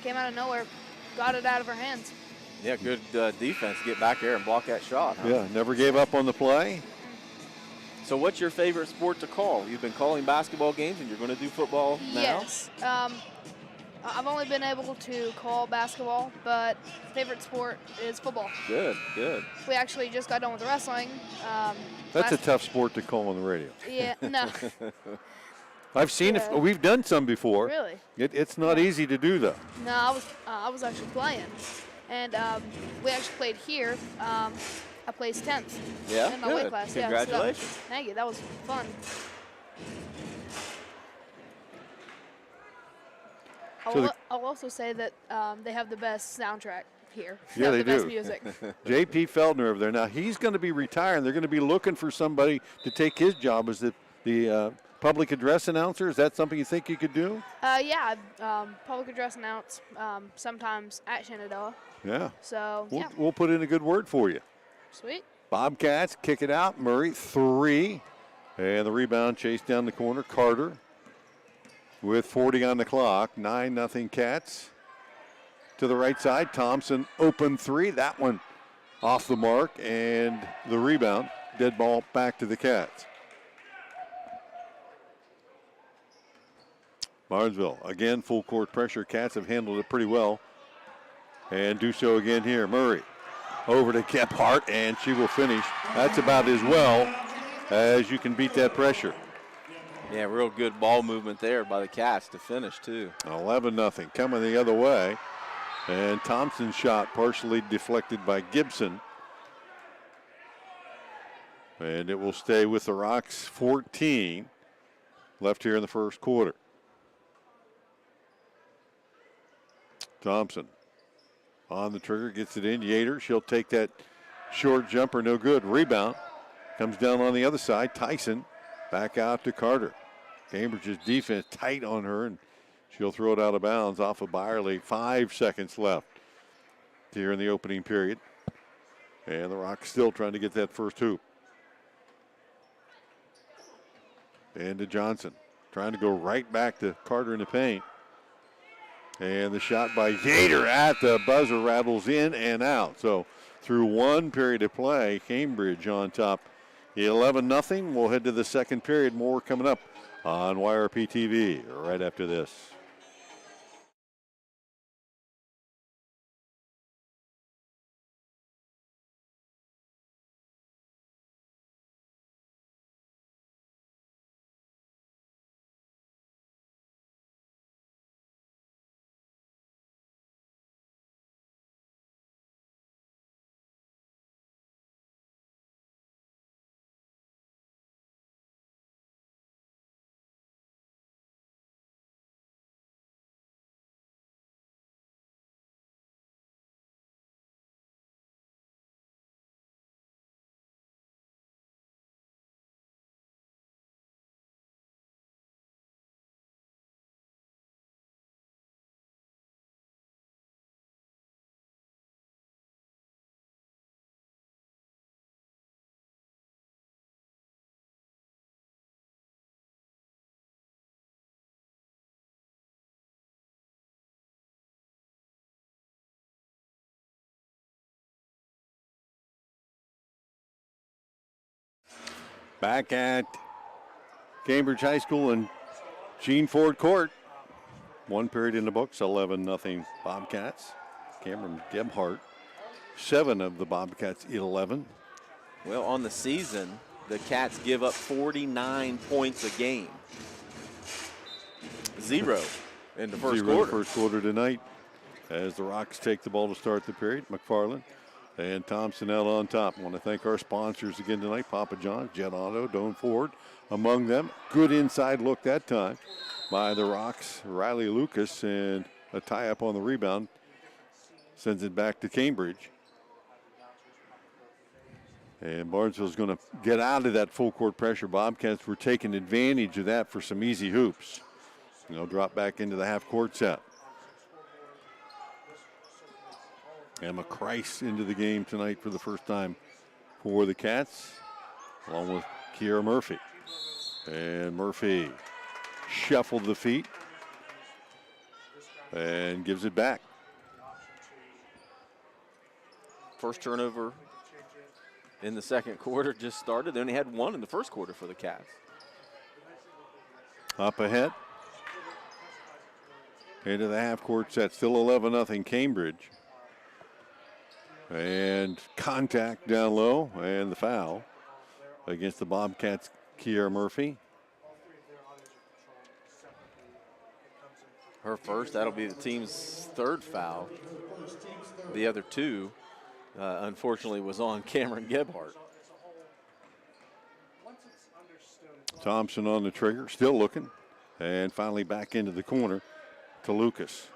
came out of nowhere, got it out of her hands. Yeah, good defense. Get back there and block that shot. Huh? Yeah, never gave up on the play. So what's your favorite sport to call? You've been calling basketball games and you're going to do football now? Yes. I've only been able to call basketball, but favorite sport is football. Good, good. We actually just got done with wrestling. That's a tough sport to call on the radio. Yeah, no. I've seen it. We've done some before. Really? It's not easy to do, though. No, I was actually playing, and we actually played here. I placed 10th. Yeah, in my good. weight class. Congratulations. Yeah, so thank you. That was fun. I'll also say that they have the best soundtrack here. Yeah, they the best do. music. J.P. Feldner over there. Now, he's going to be retiring. They're going to be looking for somebody to take his job as the public address announcer. Is that something you think you could do? Yeah, public address announce sometimes at Shenandoah. Yeah. So, We'll put in a good word for you. Sweet. Bobcats kick it out. Murray, 3. And the rebound chased down the corner. Carter with 40 on the clock. 9-0 Cats. To the right side, Thompson, open 3. That one off the mark. And the rebound, dead ball back to the Cats. Barnesville, again, full court pressure. Cats have handled it pretty well. And do so again here. Murray over to Gebhardt, and she will finish. That's about as well as you can beat that pressure. Yeah, real good ball movement there by the Cats to finish, too. 11-0 coming the other way. And Thompson's shot partially deflected by Gibson. And it will stay with the Rocks. 14 left here in the first quarter. Thompson on the trigger, gets it in. Yater, she'll take that short jumper, no good. Rebound comes down on the other side. Tyson back out to Carter. Cambridge's defense tight on her, and she'll throw it out of bounds off of Byerly. 5 seconds left here in the opening period. And the Rocks still trying to get that first hoop. And to Johnson, trying to go right back to Carter in the paint. And the shot by Yater at the buzzer rattles in and out. So through one period of play, Cambridge on top 11-0. We'll head to the second period. More coming up on YRP TV right after this. Back at Cambridge High School and Gene Ford Court. 1 period in the books, 11-0 Bobcats. Cameron Gebhardt, 7 of the Bobcats' 11. Well, on the season, the Cats give up 49 points a game. 0 in the first quarter. First quarter tonight as the Rocks take the ball to start the period. McFarland and Thompson out on top. I want to thank our sponsors again tonight, Papa John's, Jet Auto, Doan Ford among them. Good inside look that time by the Rocks. Riley Lucas, and a tie-up on the rebound sends it back to Cambridge. And Barnesville's going to get out of that full court pressure. Bobcats were taking advantage of that for some easy hoops. And they'll drop back into the half-court set. Emma Kreis into the game tonight for the first time for the Cats, along with Kiera Murphy. And Murphy shuffled the feet and gives it back. First turnover in the second quarter just started. They only had 1 in the first quarter for the Cats. Up ahead. Into the half-court set, still 11-0 Cambridge. And contact down low, and the foul against the Bobcats, Kiera Murphy. Her first, that'll be the team's 3rd foul. The other 2, unfortunately, was on Cameron Gebhardt. Thompson on the trigger, still looking. And finally back into the corner to Lucas.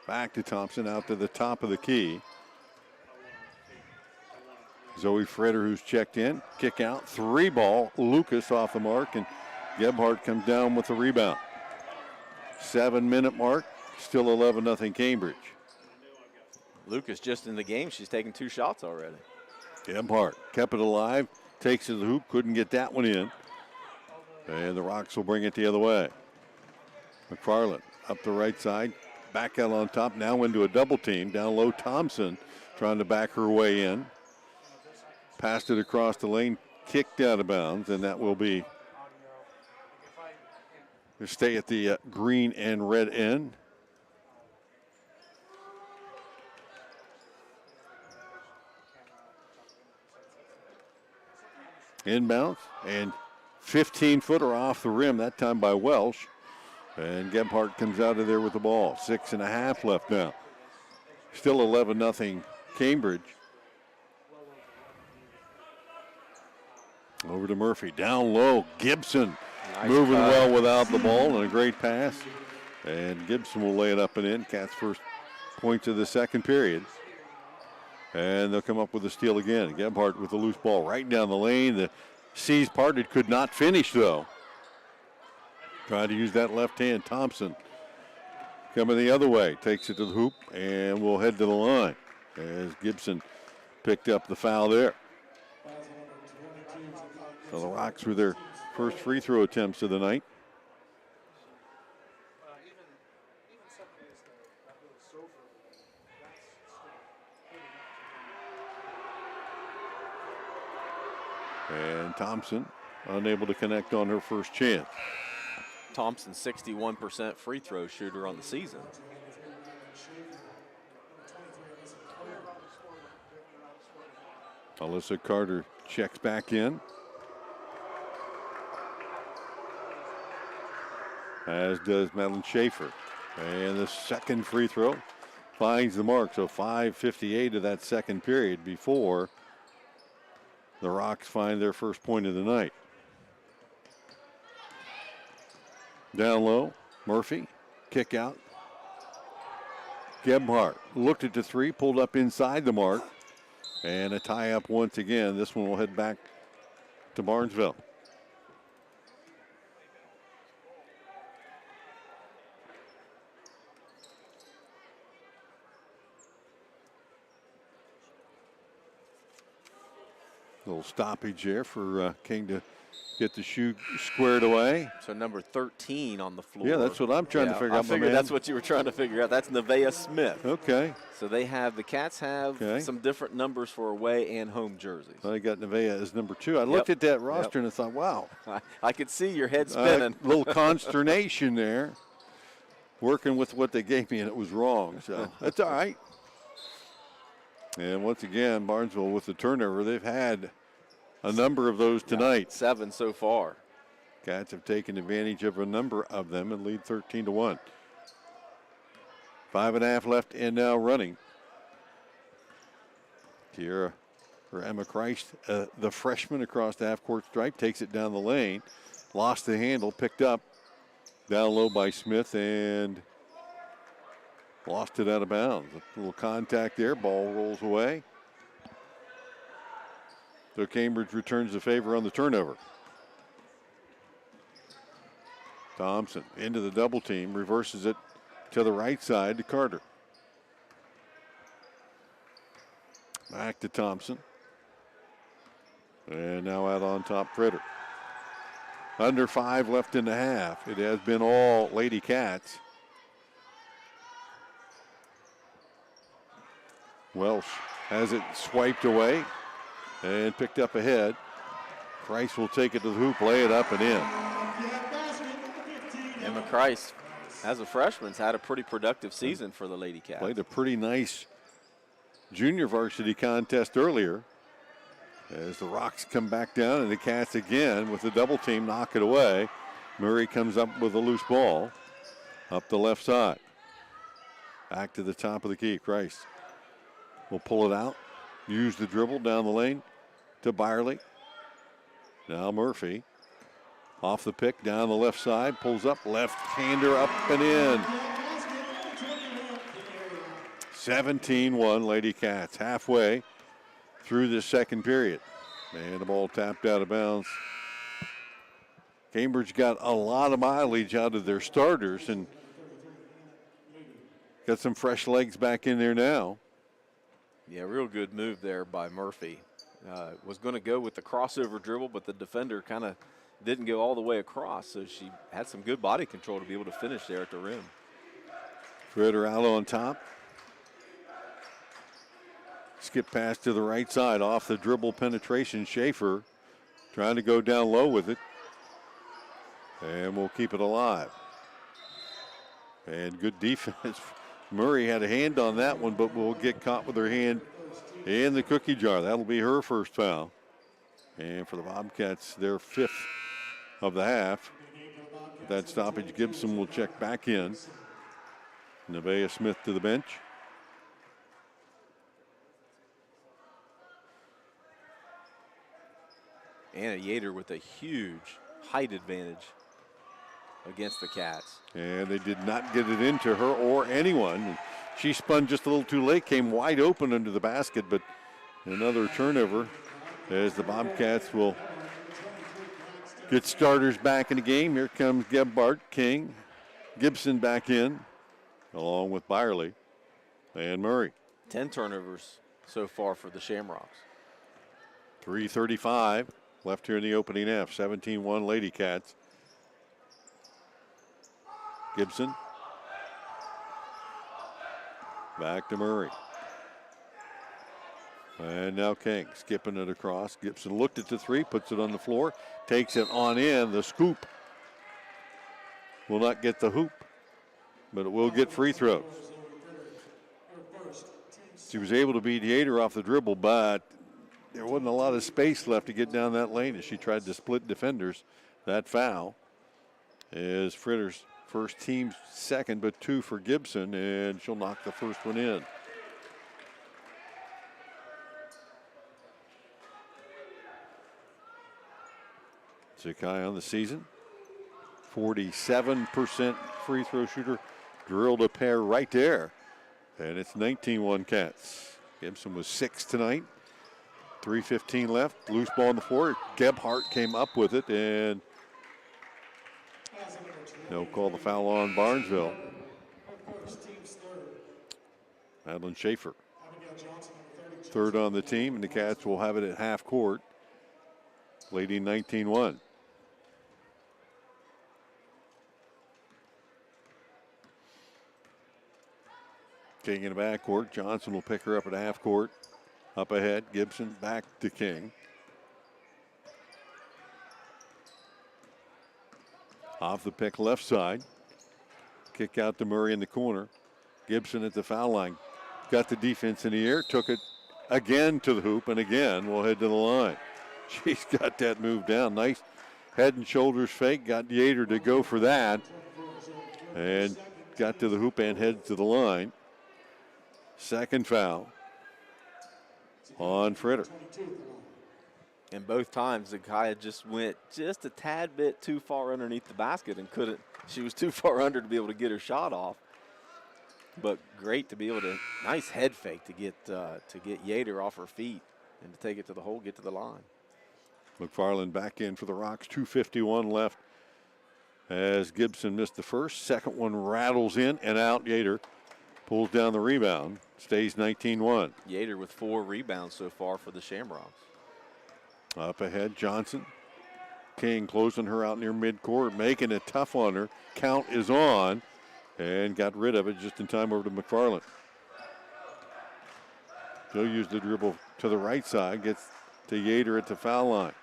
Back to Thompson, out to the top of the key. Zoe Freder, who's checked in. Kick out, 3-ball. Lucas off the mark, and Gebhardt comes down with the rebound. 7-minute mark, still 11-0 Cambridge. Lucas just in the game. She's taken 2 shots already. Gebhardt kept it alive, takes it to the hoop, couldn't get that one in. And the Rocks will bring it the other way. McFarland up the right side, back out on top, now into a double team. Down low, Thompson trying to back her way in. Passed it across the lane, kicked out of bounds, and that will be to stay at the green and red end. Inbounds, and 15-footer off the rim, that time by Welsh. And Gebhardt comes out of there with the ball. 6.5 left now. Still 11-0 Cambridge. Over to Murphy, down low, Gibson moving well without the ball, and a great pass. And Gibson will lay it up and in. Cats' first points of the second period. And they'll come up with a steal again. Gebhardt with the loose ball right down the lane. The C's parted, could not finish though. Tried to use that left hand. Thompson coming the other way, takes it to the hoop, and will head to the line as Gibson picked up the foul there. So the Rocks with their first free throw attempts of the night. And Thompson unable to connect on her first chance. Thompson, 61% free throw shooter on the season. Alyssa Carter checks back in, as does Madeline Schaefer. And the second free throw finds the mark. So 5:58 of that second period before the Rocks find their first point of the night. Down low, Murphy, kick out. Gebhardt looked at the three, pulled up inside the mark, and a tie up once again. This one will head back to Barnesville. Little stoppage there for King to get the shoe squared away. So number 13 on the floor. Yeah, that's what I'm trying to figure out. I figured that's what you were trying to figure out. That's Nevaeh Smith. Okay. So the Cats have some different numbers for away and home jerseys. I got Nevaeh as number 2. I looked at that roster and I thought, wow. I could see your head spinning. A little consternation there. Working with what they gave me, and it was wrong. So that's all right. And once again, Barnesville with the turnover. They've had a number of those tonight. 7 so far. Cats have taken advantage of a number of them and lead 13-1. 5.5 left and now running. Here for Emma Christ, the freshman across the half-court stripe, takes it down the lane. Lost the handle, picked up down low by Smith and lost it out of bounds. A little contact there, ball rolls away. So Cambridge returns the favor on the turnover. Thompson into the double team, reverses it to the right side to Carter. Back to Thompson. And now out on top, Fritter. Under 5 left in the half. It has been all Lady Cats. Welsh has it swiped away and picked up ahead. Price will take it to the hoop, lay it up and in. Emma Christ, as a freshman, has had a pretty productive season for the Lady Cats. Played a pretty nice junior varsity contest earlier. As the Rocks come back down and the Cats again with the double team knock it away. Murray comes up with a loose ball up the left side. Back to the top of the key. Christ will pull it out. Use the dribble down the lane to Byerly. Now Murphy off the pick down the left side. Pulls up left-hander up and in. 17-1 Lady Cats halfway through the second period. And the ball tapped out of bounds. Cambridge got a lot of mileage out of their starters and got some fresh legs back in there now. Yeah, real good move there by Murphy. Was going to go with the crossover dribble, but the defender kind of didn't go all the way across, so she had some good body control to be able to finish there at the rim. Fritter out on top. Skip pass to the right side off the dribble penetration. Schaefer trying to go down low with it. And we'll keep it alive. And good defense. Murray had a hand on that one, but will get caught with her hand in the cookie jar. That'll be her first foul. And for the Bobcats, their 5th of the half. That stoppage, Gibson will check back in. Nevaeh Smith to the bench. Anna Yater with a huge height advantage against the Cats. And they did not get it into her or anyone. She spun just a little too late, came wide open under the basket, but another turnover as the Bobcats will get starters back in the game. Here comes Gebhardt, King, Gibson back in, along with Byerly and Murray. 10 turnovers so far for the Shamrocks. 3:35 left here in the opening half. 17-1 Lady Cats. Gibson. Back to Murray. And now King skipping it across. Gibson looked at the three, puts it on the floor, takes it on in. The scoop will not get the hoop, but it will get free throws. She was able to beat Yater off the dribble, but there wasn't a lot of space left to get down that lane as she tried to split defenders. That foul is Fritter's first, team's second, but 2 for Gibson, and she'll knock the first one in. C.P.A on the season, 47% free throw shooter, drilled a pair right there, and it's 19-1 Cats. Gibson was 6 tonight. 3:15 left, loose ball on the floor. Gebhardt came up with it, and they'll call the foul on Barnesville. Madeline Schaefer, 3rd on the team, and the Cats will have it at half court, leading 19-1. taking it back court. Johnson will pick her up at half court. Up ahead, Gibson back to King. Off the pick left side. Kick out to Murray in the corner. Gibson at the foul line. Got the defense in the air, took it again to the hoop, and again will head to the line. She's got that move down. Nice head and shoulders fake. Got Yater to go for that. And got to the hoop and head to the line. Second foul on Fritter. And both times, the guy just went just a tad bit too far underneath the basket and couldn't. She was too far under to be able to get her shot off. But great to be able to, nice head fake to get Yater off her feet and to take it to the hole, get to the line. McFarland back in for the Rocks. 2:51 left as Gibson missed the first. Second one rattles in and out. Yater pulls down the rebound. Stays 19-1. Yater with 4 rebounds so far for the Shamrocks. Up ahead, Johnson. King closing her out near midcourt, making it tough on her. Count is on, and got rid of it just in time over to McFarland. She'll use the dribble to the right side, gets to Yater at the foul line.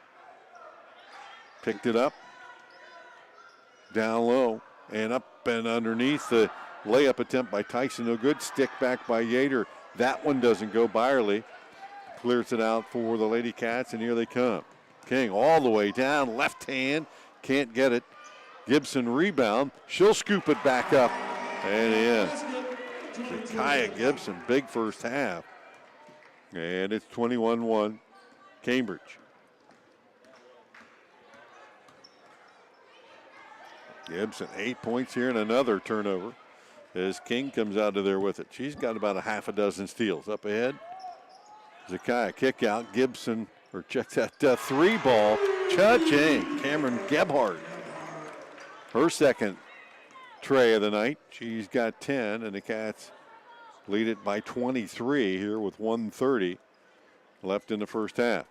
Picked it up, down low, and up and underneath. The layup attempt by Tyson, no good. Stick back by Yater. That one doesn't go. Byerly clears it out for the Lady Cats, and here they come. King all the way down, left hand, can't get it. Gibson rebound. She'll scoop it back up and in. Kaya Gibson, big first half. And it's 21-1 Cambridge. Gibson, 8 points here and another turnover as King comes out of there with it. She's got about a half a dozen steals. Up ahead, Zakiah kick out. Gibson, or check that three ball. Cha-ching, Cameron Gebhardt. Her second tray of the night. She's got 10, and the Cats lead it by 23 here with 1:30 left in the first half.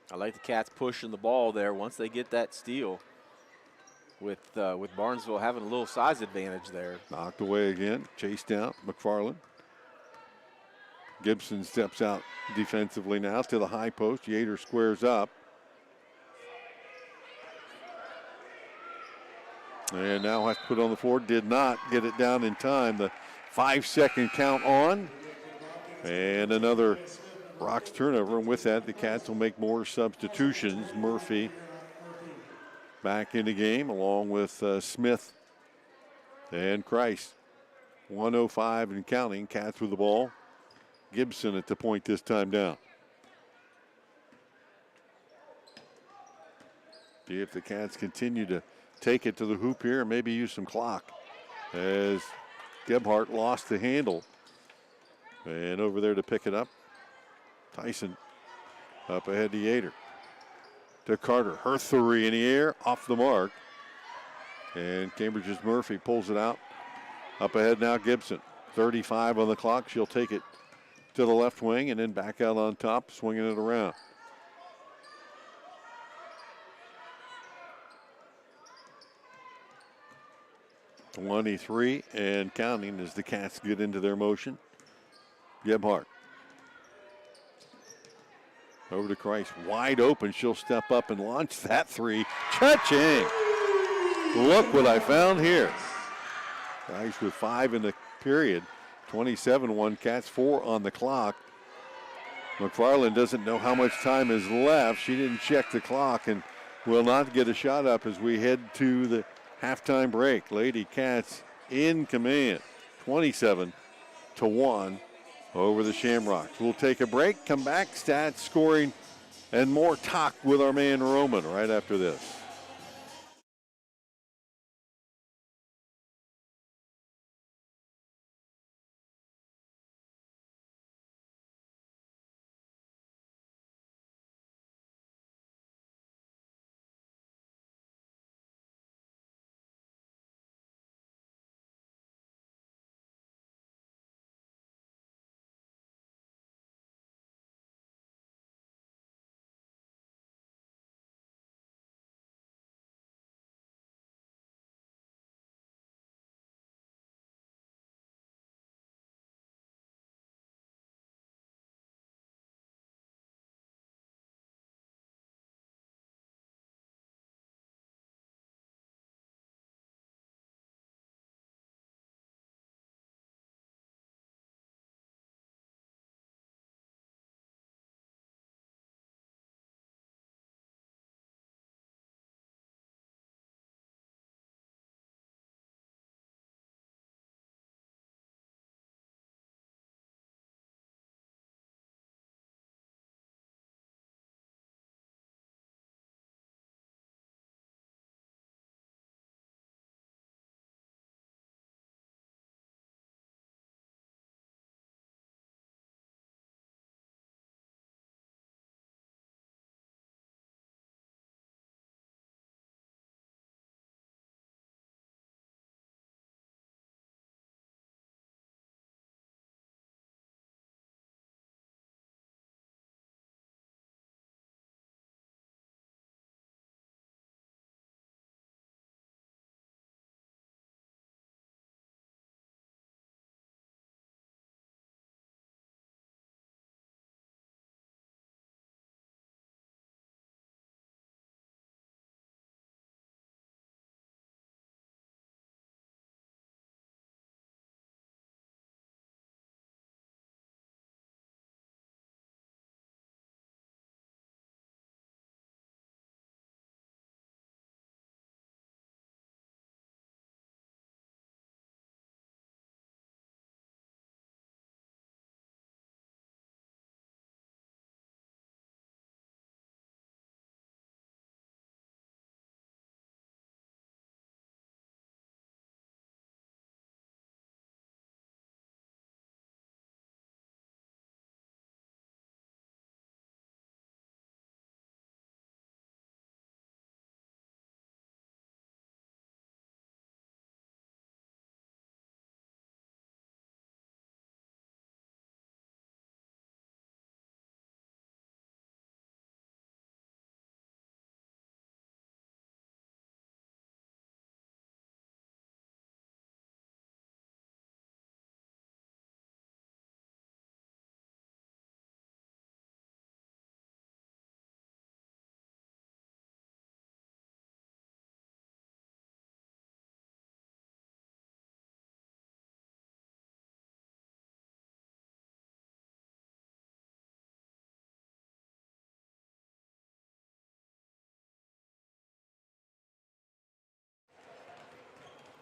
I like the Cats pushing the ball there once they get that steal. With Barnesville having a little size advantage there. Knocked away again, chased out, McFarland. Gibson steps out defensively now to the high post. Yater squares up. And now has to put on the floor. Did not get it down in time. The 5-second count on. And another Rocks turnover. And with that, the Cats will make more substitutions. Murphy back in the game along with Smith and Christ. 1:05 and counting. Cats with the ball. Gibson at the point this time down. See if the Cats continue to take it to the hoop here and maybe use some clock as Gebhardt lost the handle. And over there to pick it up, Tyson up ahead to Yater. To Carter, her three in the air, off the mark. And Cambridge's Murphy pulls it out. Up ahead now, Gibson. 35 on the clock, she'll take it to the left wing and then back out on top, swinging it around. (23) and counting as the Cats get into their motion. Gebhardt. Over to Christ, wide open. She'll step up and launch that three. Cha-ching! Look what I found here. Guys with 5 in the period. 27-1, Cats 4 on the clock. McFarland doesn't know how much time is left. She didn't check the clock and will not get a shot up as we head to the halftime break. Lady Cats in command, 27-1 over the Shamrocks. We'll take a break, come back, stats, scoring, and more talk with our man Roman right after this.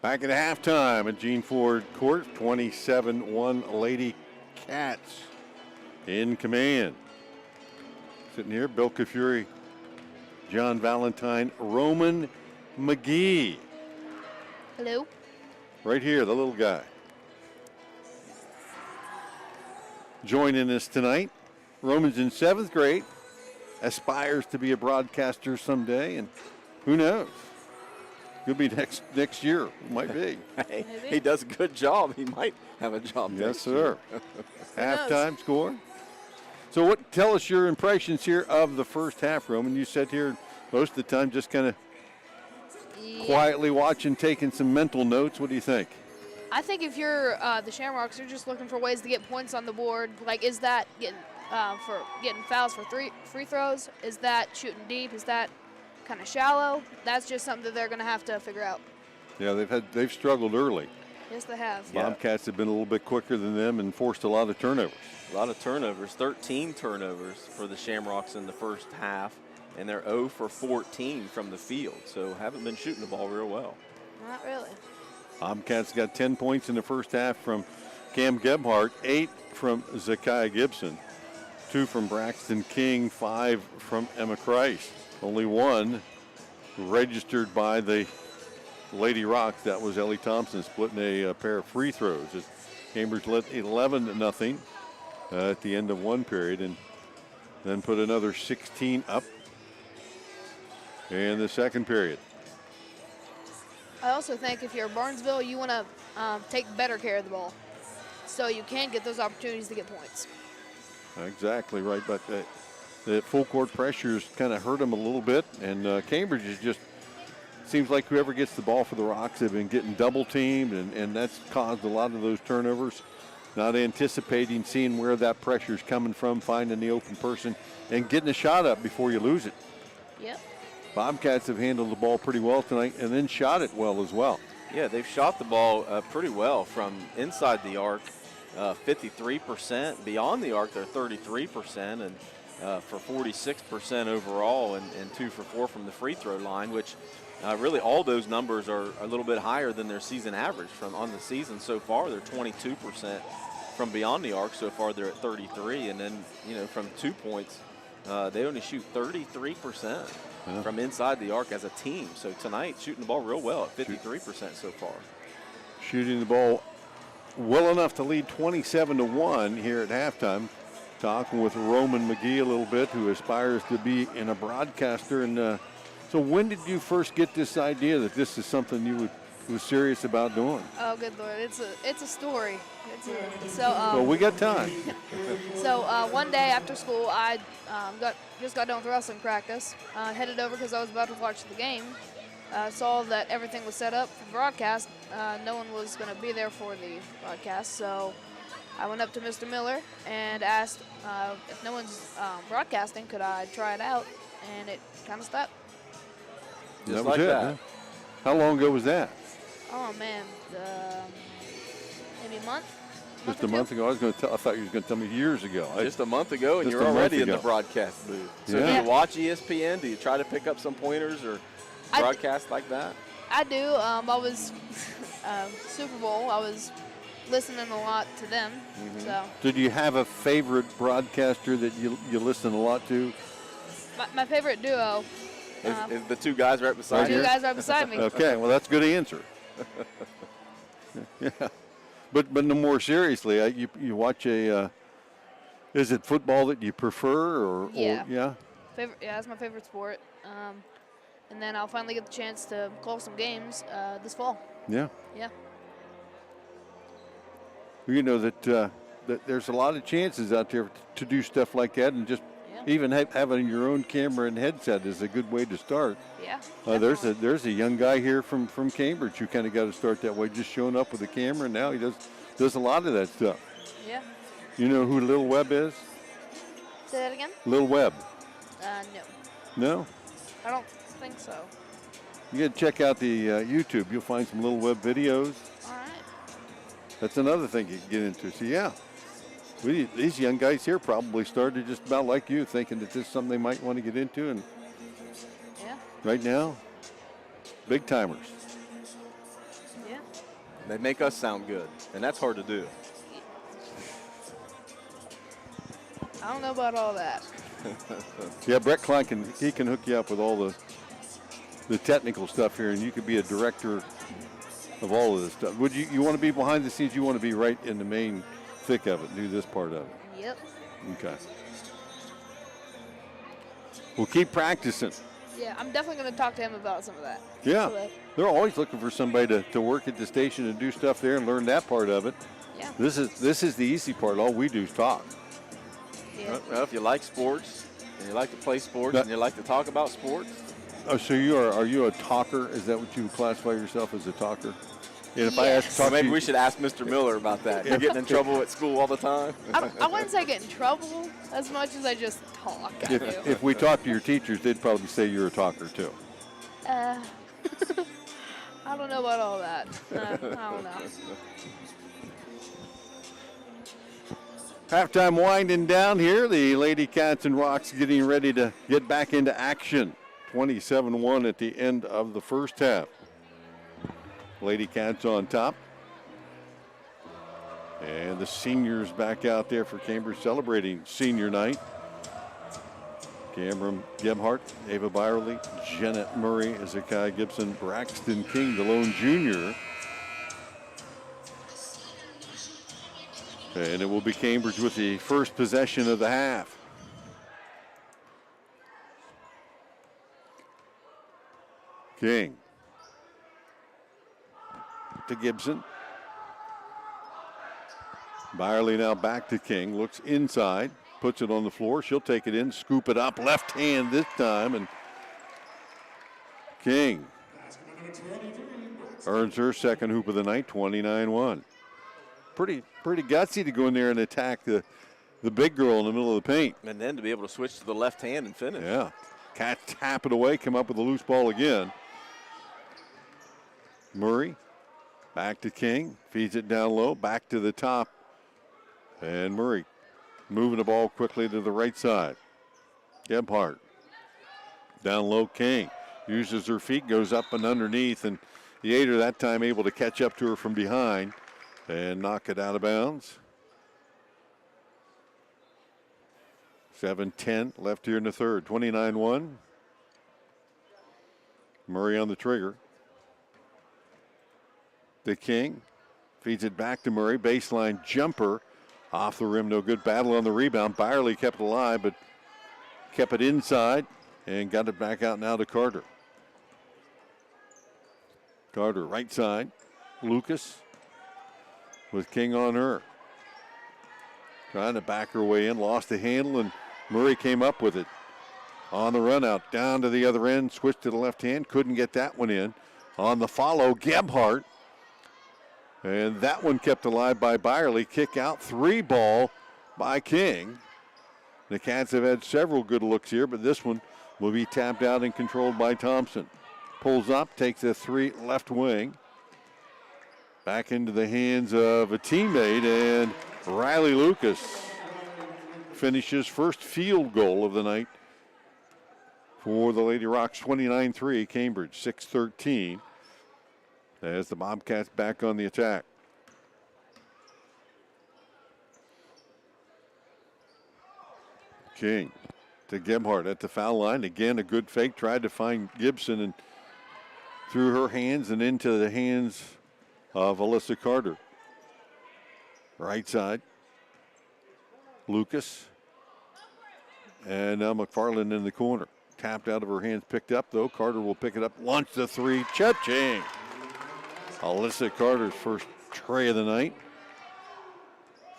Back at halftime at Gene Ford Court, 27-1 Lady Cats in command. Sitting here, Bill Kafuri, John Valentine, Roman McGee. Hello. Right here, the little guy. Joining us tonight, Roman's in 7th grade, aspires to be a broadcaster someday, and who knows? Could be next year. Might be. Hey, he does a good job. He might have a job. Yes, sir. Halftime score. So tell us your impressions here of the first half, Roman. You sat here most of the time just kind of quietly watching, taking some mental notes. What do you think? I think if you're the Shamrocks, you're just looking for ways to get points on the board. Like, is that getting fouls for free throws? Is that shooting deep? Is that kind of shallow? That's just something that they're going to have to figure out. Yeah, they've struggled early. Yes, they have. Yeah. Bobcats have been a little bit quicker than them and forced a lot of turnovers. A lot of turnovers, 13 turnovers for the Shamrocks in the first half, and they're 0 for 14 from the field, so haven't been shooting the ball real well. Not really. Bobcats got 10 points in the first half from Cam Gebhardt, 8 from Zakiah Gibson, 2 from Braxton King, 5 from Emma Christ. Only 1 registered by the Lady Rocks. That was Ellie Thompson splitting a pair of free throws. As Cambridge led 11-0 at the end of one period, and then put another 16 up in the second period. I also think if you're Barnesville, you want to take better care of the ball so you can get those opportunities to get points. Exactly right, but the full court pressures kind of hurt them a little bit, and Cambridge is just seems like whoever gets the ball for the Rocks have been getting double teamed, and that's caused a lot of those turnovers. Not anticipating, seeing where that pressure is coming from, finding the open person, and getting a shot up before you lose it. Yep. Bobcats have handled the ball pretty well tonight, and then shot it well as well. Yeah, they've shot the ball pretty well from inside the arc, 53%. Beyond the arc, they're 33%, and for 46% overall, and 2 for 4 from the free throw line, which really all those numbers are a little bit higher than their season average. From on the season so far, they're 22%. From beyond the arc so far, they're at 33, and then from 2 points, they only shoot 33% from inside the arc as a team. So tonight, shooting the ball real well at 53% so far. Shooting the ball well enough to lead 27-1 here at halftime. Talking with Roman McGee a little bit, who aspires to be a broadcaster. And so when did you first get this idea that this is something you was serious about doing? Oh, good Lord. It's a story. Well, we got time. So one day after school, I just got done with wrestling practice. Headed over because I was about to watch the game. Saw that everything was set up for the broadcast. No one was going to be there for the broadcast, so I went up to Mr. Miller and asked if no one's broadcasting, could I try it out? And it kind of stuck. Just that was like it, that. huh? How long ago was that? Oh, man. Maybe a month? Just a month ago. I thought you were going to tell me years ago. Just a month ago, and Just you're a month already in ago. the broadcast booth. So Yeah. do you watch ESPN? Do you try to pick up some pointers or broadcast like that? I do. I was Super Bowl. I was listening a lot to them. So Did you have a favorite broadcaster that you listen a lot to? my favorite duo. Is the 2 guys right beside Two you? guys right beside me. Okay, well, that's a good answer. Yeah. But no more seriously, you watch is it football that you prefer or Yeah. yeah? That's my favorite sport. And then I'll finally get the chance to call some games this fall. Yeah. Yeah. You know that there's a lot of chances out there to do stuff like that, and just even having your own camera and headset is a good way to start. Yeah. There's a young guy here from Cambridge who kind of got to start that way, just showing up with a camera, and now he does a lot of that stuff. Yeah. You know who Lil Webb is? Say that again? Lil Webb. No. No? I don't think so. You got to check out the YouTube. You'll find some Lil Webb videos. All right. That's another thing you can get into. So, yeah, these young guys here probably started just about like you, thinking that this is something they might want to get into. And Yeah. right now, big timers. Yeah. They make us sound good, and that's hard to do. I don't know about all that. Yeah, Brett Klein can hook you up with all the technical stuff here, and you could be a director of all of this stuff. Would you want to be behind the scenes? You want to be right in the main thick of it, do this part of it? Yep. Okay. We'll keep practicing. Yeah, I'm definitely going to talk to him about some of that. Yeah, So, they're always looking for somebody to work at the station and do stuff there and learn that part of it. yeah. This is the easy part. All we do is talk. Yeah. Well, if you like sports, and you like to play sports, That- and you like to talk about sports, Oh, so are you a talker? Is that what you classify yourself as, a talker? And if I ask to Yes. talk so maybe to you, we should ask Mr. Miller about that. You're getting in trouble at school all the time. I wouldn't say get in trouble as much as I just talk. I do. if we talk to your teachers, they'd probably say you're a talker too. I don't know about all that. I don't know. Halftime winding down here. The Lady Cats and Rocks getting ready to get back into action. 27-1 at the end of the first half. Lady Cats on top. And the seniors back out there for Cambridge celebrating senior night. Cameron Gebhardt, Ava Byerly, Jenna Murray, Ezekiel Gibson, Braxton King, the lone junior. And it will be Cambridge with the first possession of the half. King to Gibson. Byerly now back to King, looks inside, puts it on the floor. She'll take it in, scoop it up, left hand this time, and King earns her second hoop of the night, 29-1. Pretty gutsy to go in there and attack the big girl in the middle of the paint. And then to be able to switch to the left hand and finish. Yeah. Cats tap it away, come up with a loose ball again. Murray back to King, feeds it down low, back to the top. And Murray moving the ball quickly to the right side. Gebhardt down low, King uses her feet, goes up and underneath, and the Yater that time able to catch up to her from behind and knock it out of bounds. 7:10 left here in the third. 29-1. Murray on the trigger. The King feeds it back to Murray. Baseline jumper off the rim. No good. Battle on the rebound. Byerly kept it alive, but kept it inside and got it back out now to Carter. Carter right side. Lucas with King on her. Trying to back her way in. Lost the handle, and Murray came up with it. On the run out. Down to the other end. Switched to the left hand. Couldn't get that one in. On the follow, Gebhardt. And that one kept alive by Byerly. Kick out, 3 ball by King. The Cats have had several good looks here, but this one will be tapped out and controlled by Thompson. Pulls up, takes a 3 left wing. Back into the hands of a teammate, and Riley Lucas finishes first field goal of the night for the Lady Rocks. 29-3, Cambridge 6-13. As the Bobcats back on the attack. King to Gebhardt at the foul line. Again, a good fake. Tried to find Gibson and through her hands and into the hands of Alyssa Carter. Right side. Lucas. And now McFarland in the corner. Tapped out of her hands, picked up though. Carter will pick it up. Launch the 3. Cha-ching. Alyssa Carter's first tray of the night.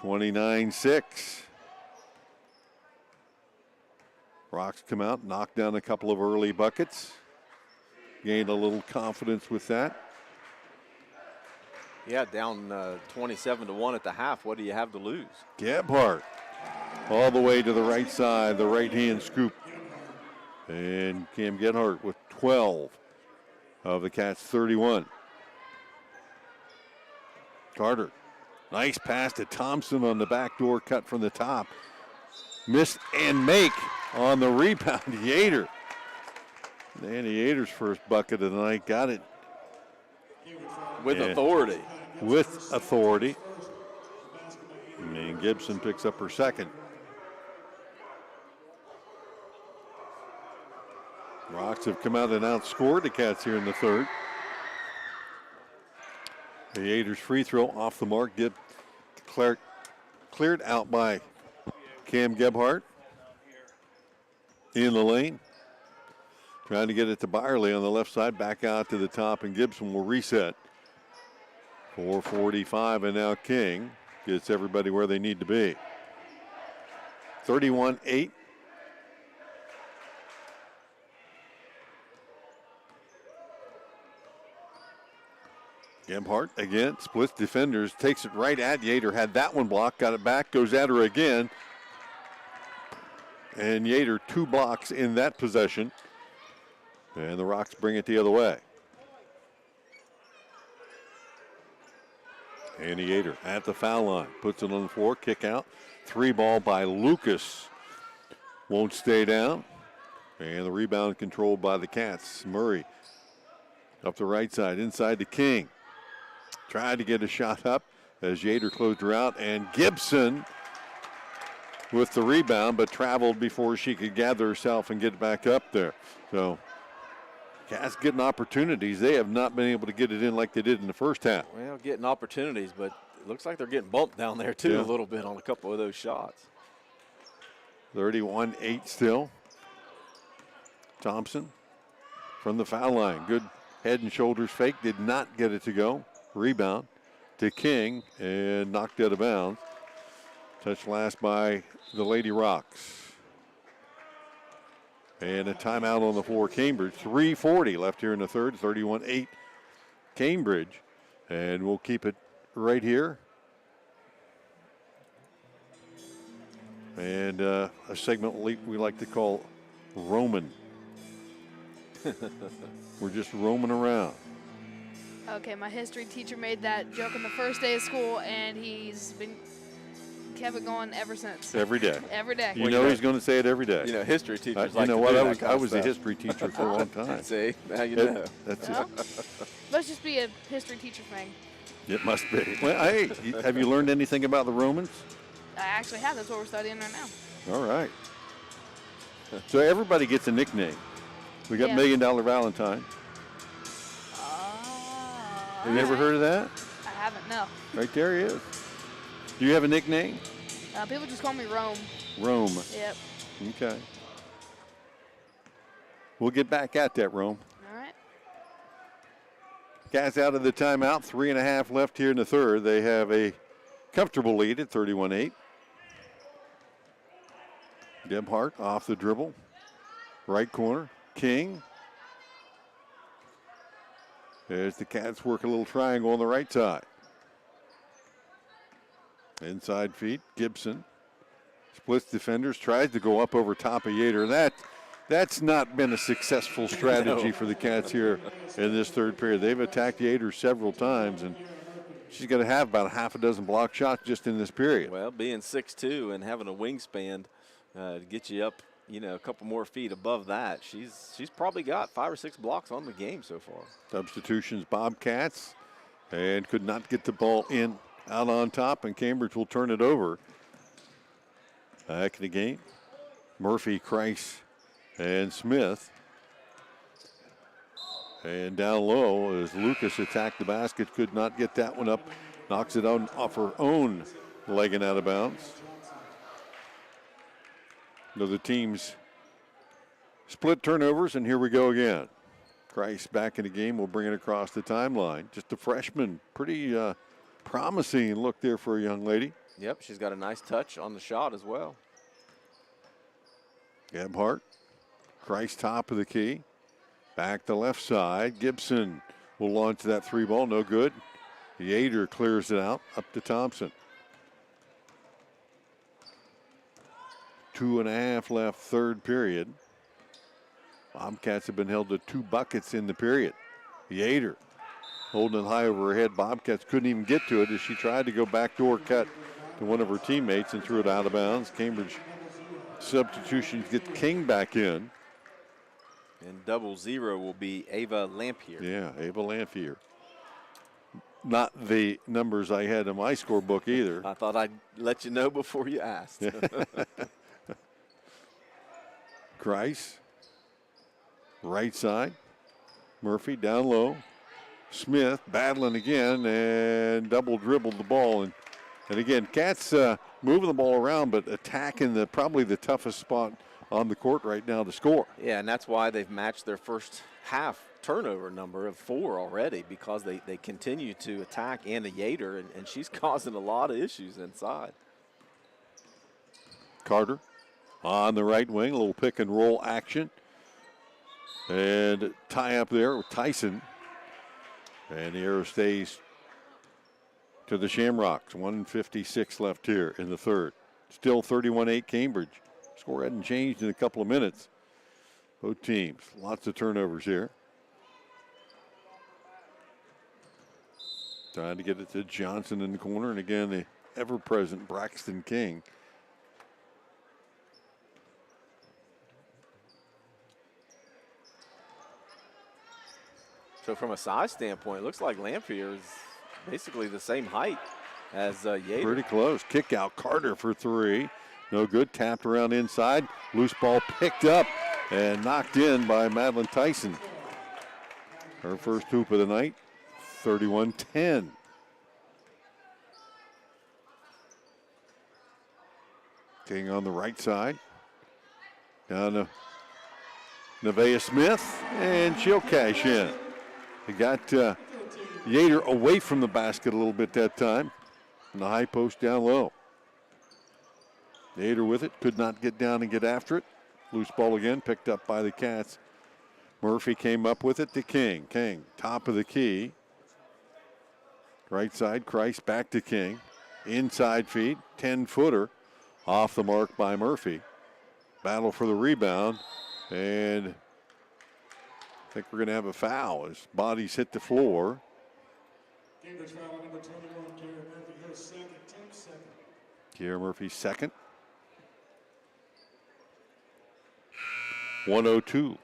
29-6. Rocks come out, knock down a couple of early buckets. Gained a little confidence with that. Yeah, down 27-1 at the half. What do you have to lose? Gebhardt all the way to the right side, the right-hand scoop. And Cam Gebhardt with 12 of the Cats' 31. Carter, nice pass to Thompson on the backdoor cut from the top. Miss and make on the rebound. Yater. Danny Yater's first bucket of the night. Got it. With authority. with authority. And Gibson picks up her second. Rocks have come out and outscored the Cats here in the third. The Yater's free throw off the mark. Cleared out by Cam Gebhardt. In the lane. Trying to get it to Byerly on the left side. Back out to the top, and Gibson will reset. 4:45, and now King gets everybody where they need to be. 31-8. Gebhardt again, splits defenders, takes it right at Yater, had that one blocked, got it back, goes at her again. And Yater 2 blocks in that possession. And the Rocks bring it the other way. Andy Yater at the foul line, puts it on the floor, kick out. 3 ball by Lucas. Won't stay down. And the rebound controlled by the Cats. Murray up the right side, inside to King. Tried to get a shot up as Yater closed her out, and Gibson with the rebound, but traveled before she could gather herself and get back up there. So Cats getting opportunities. They have not been able to get it in like they did in the first half. Well, getting opportunities, but it looks like they're getting bumped down there too a little bit on a couple of those shots. 31-8 still. Thompson from the foul line. Good head and shoulders fake. Did not get it to go. Rebound to King and knocked out of bounds. Touched last by the Lady Rocks. And a timeout on the floor, Cambridge. 3:40 left here in the third, 31-8 Cambridge. And we'll keep it right here. And a segment we like to call Roman. We're just roaming around. Okay, my history teacher made that joke on the first day of school, and he's been kept it going ever since. Every day. Every day. You know he's going to say it every day. You know, history teachers You like know to what? do that I was a kind of history teacher for a long time. See, now you know. That's Well, let's just be a history teacher thing. it. Must be. Well, hey, have you learned anything about the Romans? I actually have. That's what we're studying right now. All right. So everybody gets a nickname. We got Yeah. $1 Million Valentine. Have you ever heard of that? I haven't, no. Right there he is. Do you have a nickname? People just call me Rome. Rome. Yep. Okay. We'll get back at that, Rome. All right. Cats out of the timeout. 3.5 left here in the third. They have a comfortable lead at 31-8. Gebhardt off the dribble. Right corner. King. As the Cats work a little triangle on the right side. Inside feed, Gibson. Splits defenders, tries to go up over top of Yater. That's not been a successful strategy for the Cats here in this third period. They've attacked Yater several times, and she's going to have about half a dozen block shots just in this period. Well, being 6'2" and having a wingspan to get you up, a couple more feet above that, she's probably got 5 or 6 blocks on the game so far. Substitutions, Bobcats, and could not get the ball in out on top, and Cambridge will turn it over. Back in the game, Murphy, Kreis, and Smith. And down low as Lucas attacked the basket, could not get that one up. Knocks it on off her own leg and out of bounds. The teams split turnovers, and here we go again. Kreis back in the game. We'll bring it across the timeline. Just a freshman. Pretty promising look there for a young lady. Yep, she's got a nice touch on the shot as well. Gebhardt. Kreis top of the key. Back to left side. Gibson will launch that 3 ball. No good. Yater clears it out. Up to Thompson. 2.5 left, third period. Bobcats have been held to 2 buckets in the period. Yater holding it high over her head. Bobcats couldn't even get to it as she tried to go backdoor cut to one of her teammates and threw it out of bounds. Cambridge substitutions get King back in. And 00 will be Ava Lampier. Yeah, Ava Lampier. not the numbers I had in my scorebook either. I thought I'd let you know before you asked. Kreis, right side. Murphy down low. Smith battling again and double dribbled the ball. And again, Cats moving the ball around, but attacking probably the toughest spot on the court right now to score. Yeah, and that's why they've matched their first half turnover number of 4 already, because they continue to attack Anna Yater, and she's causing a lot of issues inside. Carter on the right wing, a little pick and roll action. And tie up there with Tyson. And the arrow stays to the Shamrocks. 1:56 left here in the third. Still 31-8 Cambridge. Score hadn't changed in a couple of minutes. Both teams, lots of turnovers here. Trying to get it to Johnson in the corner. And again, the ever-present Braxton King. So from a size standpoint, it looks like Lamphere is basically the same height as Yater. Pretty close. Kick out Carter for 3. No good. Tapped around inside. Loose ball picked up and knocked in by Madeline Tyson. Her first hoop of the night. 31-10. King on the right side. Down to Nevaeh Smith, and she'll cash in. They got Yater away from the basket a little bit that time. And the high post down low. Yater with it, could not get down and get after it. Loose ball again, picked up by the Cats. Murphy came up with it to King. King, top of the key. Right side, Kreis back to King. Inside feed, 10-footer. Off the mark by Murphy. Battle for the rebound. And I think we're going to have a foul as bodies hit the floor. Cambridge foul on number 21, Kiera Murphy, her second, team second. Kiera Murphy second. 1:02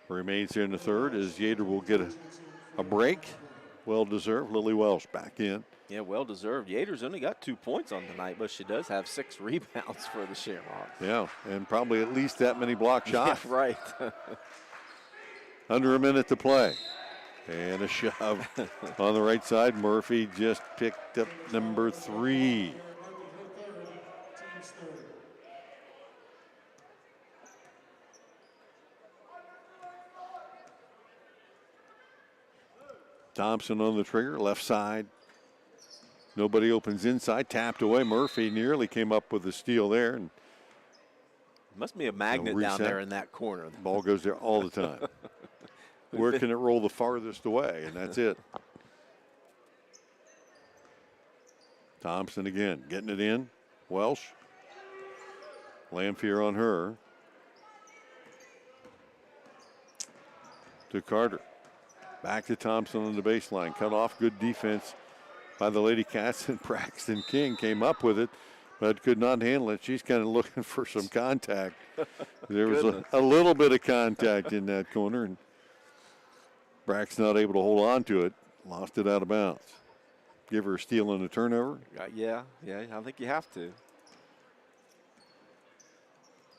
remains here in the third as Yater will get a break. Well deserved. Lily Welsh back in. Yeah, well deserved. Yater's only got 2 points on tonight, but she does have 6 rebounds for the Shamrocks. Yeah, and probably at least that many block shots. Yeah, right. Under a minute to play. And a shove on the right side. Murphy just picked up number 3. Thompson on the trigger, left side. Nobody opens inside, tapped away. Murphy nearly came up with a steal there. And must be a magnet down there in that corner. The ball goes there all the time. Where can it roll the farthest away? And that's it. Thompson again, getting it in. Welsh. Lamphere on her. To Carter. Back to Thompson on the baseline. Cut off, good defense by the Lady Cats, and Braxton King came up with it, but could not handle it. She's kind of looking for some contact. There was a little bit of contact in that corner, and Braxton not able to hold on to it. Lost it out of bounds. Give her a steal and a turnover. Yeah, I think you have to.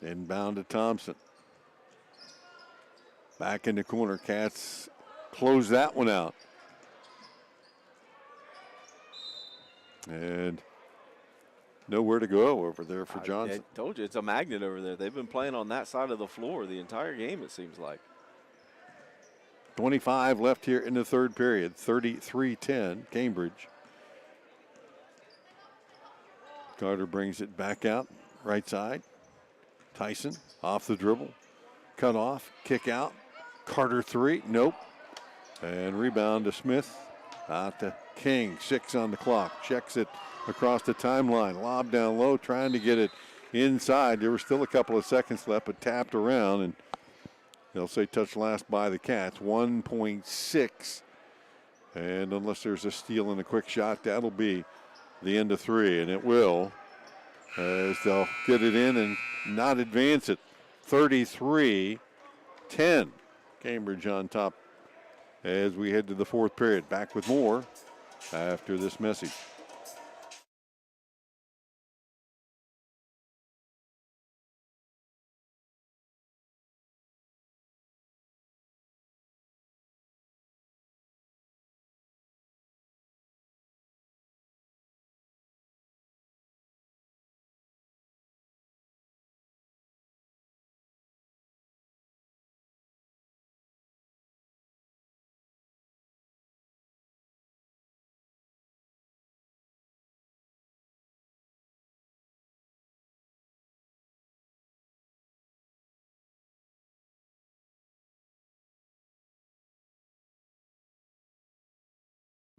Inbound to Thompson. Back in the corner. Cats close that one out. And nowhere to go over there for Johnson. I told you, it's a magnet over there. They've been playing on that side of the floor the entire game, it seems like. 25 left here in the third period. 33-10, Cambridge. Carter brings it back out, right side. Tyson off the dribble. Cut off, kick out. Carter 3, nope. And rebound to Smith. Out to King, 6 on the clock. Checks it across the timeline. Lob down low, trying to get it inside. There were still a couple of seconds left, but tapped around. And they'll say touch last by the Cats. 1.6. And unless there's a steal and a quick shot, that'll be the end of 3. And it will, as they'll get it in and not advance it. 33-10. Cambridge on top as we head to the fourth period. Back with more after this message.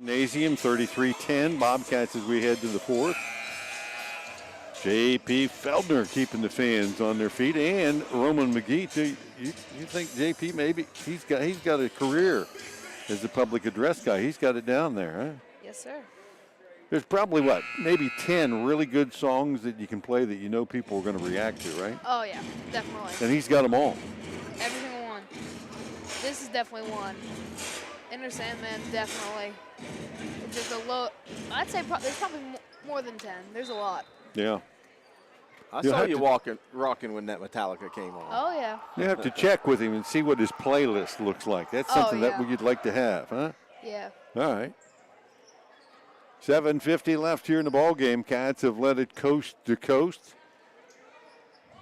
Gymnasium 33-10. Bobcats as we head to the fourth. J.P. Feldner keeping the fans on their feet, and Roman McGee too. You think J.P. maybe he's got a career as a public address guy. He's got it down there, huh? Yes, sir. There's probably maybe 10 really good songs that you can play that you know people are going to react to, right? Oh yeah, definitely. And he's got them all. Every single one. This is definitely one. Enter Sandman, definitely. Just a low. I'd say there's probably more than 10. There's a lot. Yeah. I You'll saw have you to- rocking when that Metallica came on. Oh yeah. You have to check with him and see what his playlist looks like. That's something yeah. that you'd like to have, huh? Yeah. All right. 7:50 left here in the ball game. Cats have led it coast to coast.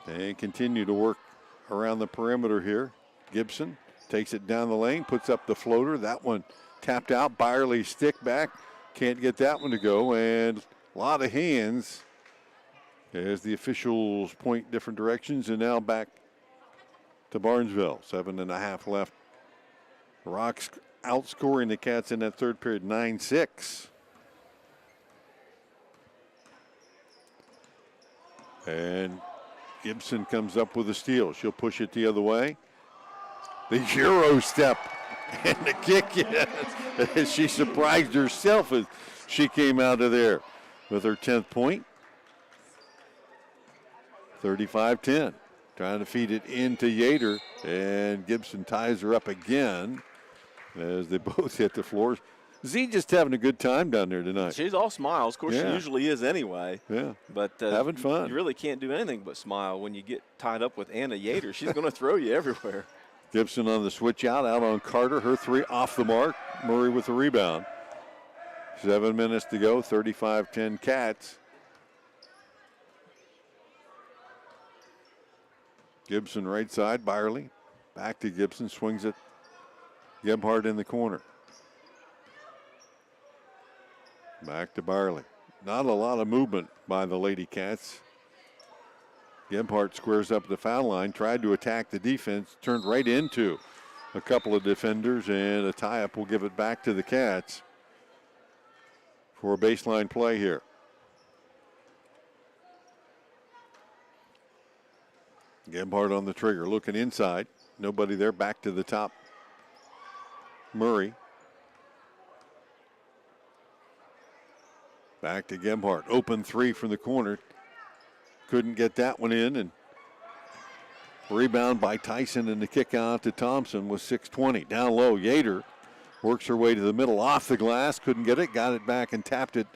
They continue to work around the perimeter here. Gibson takes it down the lane, puts up the floater. That one tapped out. Byerly stick back. Can't get that one to go. And a lot of hands as the officials point different directions. And now back to Barnesville. 7.5 left. Rocks outscoring the Cats in that third period, 9-6. And Gibson comes up with a steal. She'll push it the other way. The Euro step and the kick. Yes. She surprised herself as she came out of there with her 10th point. 35-10. Trying to feed it into Yater. And Gibson ties her up again as they both hit the floor. Z just having a good time down there tonight. She's all smiles. Of course, Yeah. she usually is anyway. Yeah. But having fun. You really can't do anything but smile when you get tied up with Anna Yater. She's going to throw you everywhere. Gibson on the switch out on Carter. Her three off the mark. Murray with the rebound. 7 minutes to go. 35-10 Cats. Gibson right side. Byerly. Back to Gibson. Swings it. Gebhardt in the corner. Back to Byerly. Not a lot of movement by the Lady Cats. Gebhardt squares up the foul line, tried to attack the defense, turned right into a couple of defenders, and a tie-up will give it back to the Cats for a baseline play here. Gebhardt on the trigger, looking inside. Nobody there, back to the top. Murray. Back to Gebhardt. Open three from the corner. Couldn't get that one in. And rebound by Tyson, and the kick out to Thompson with 6:20. Down low, Yater works her way to the middle. Off the glass. Couldn't get it. Got it back and tapped it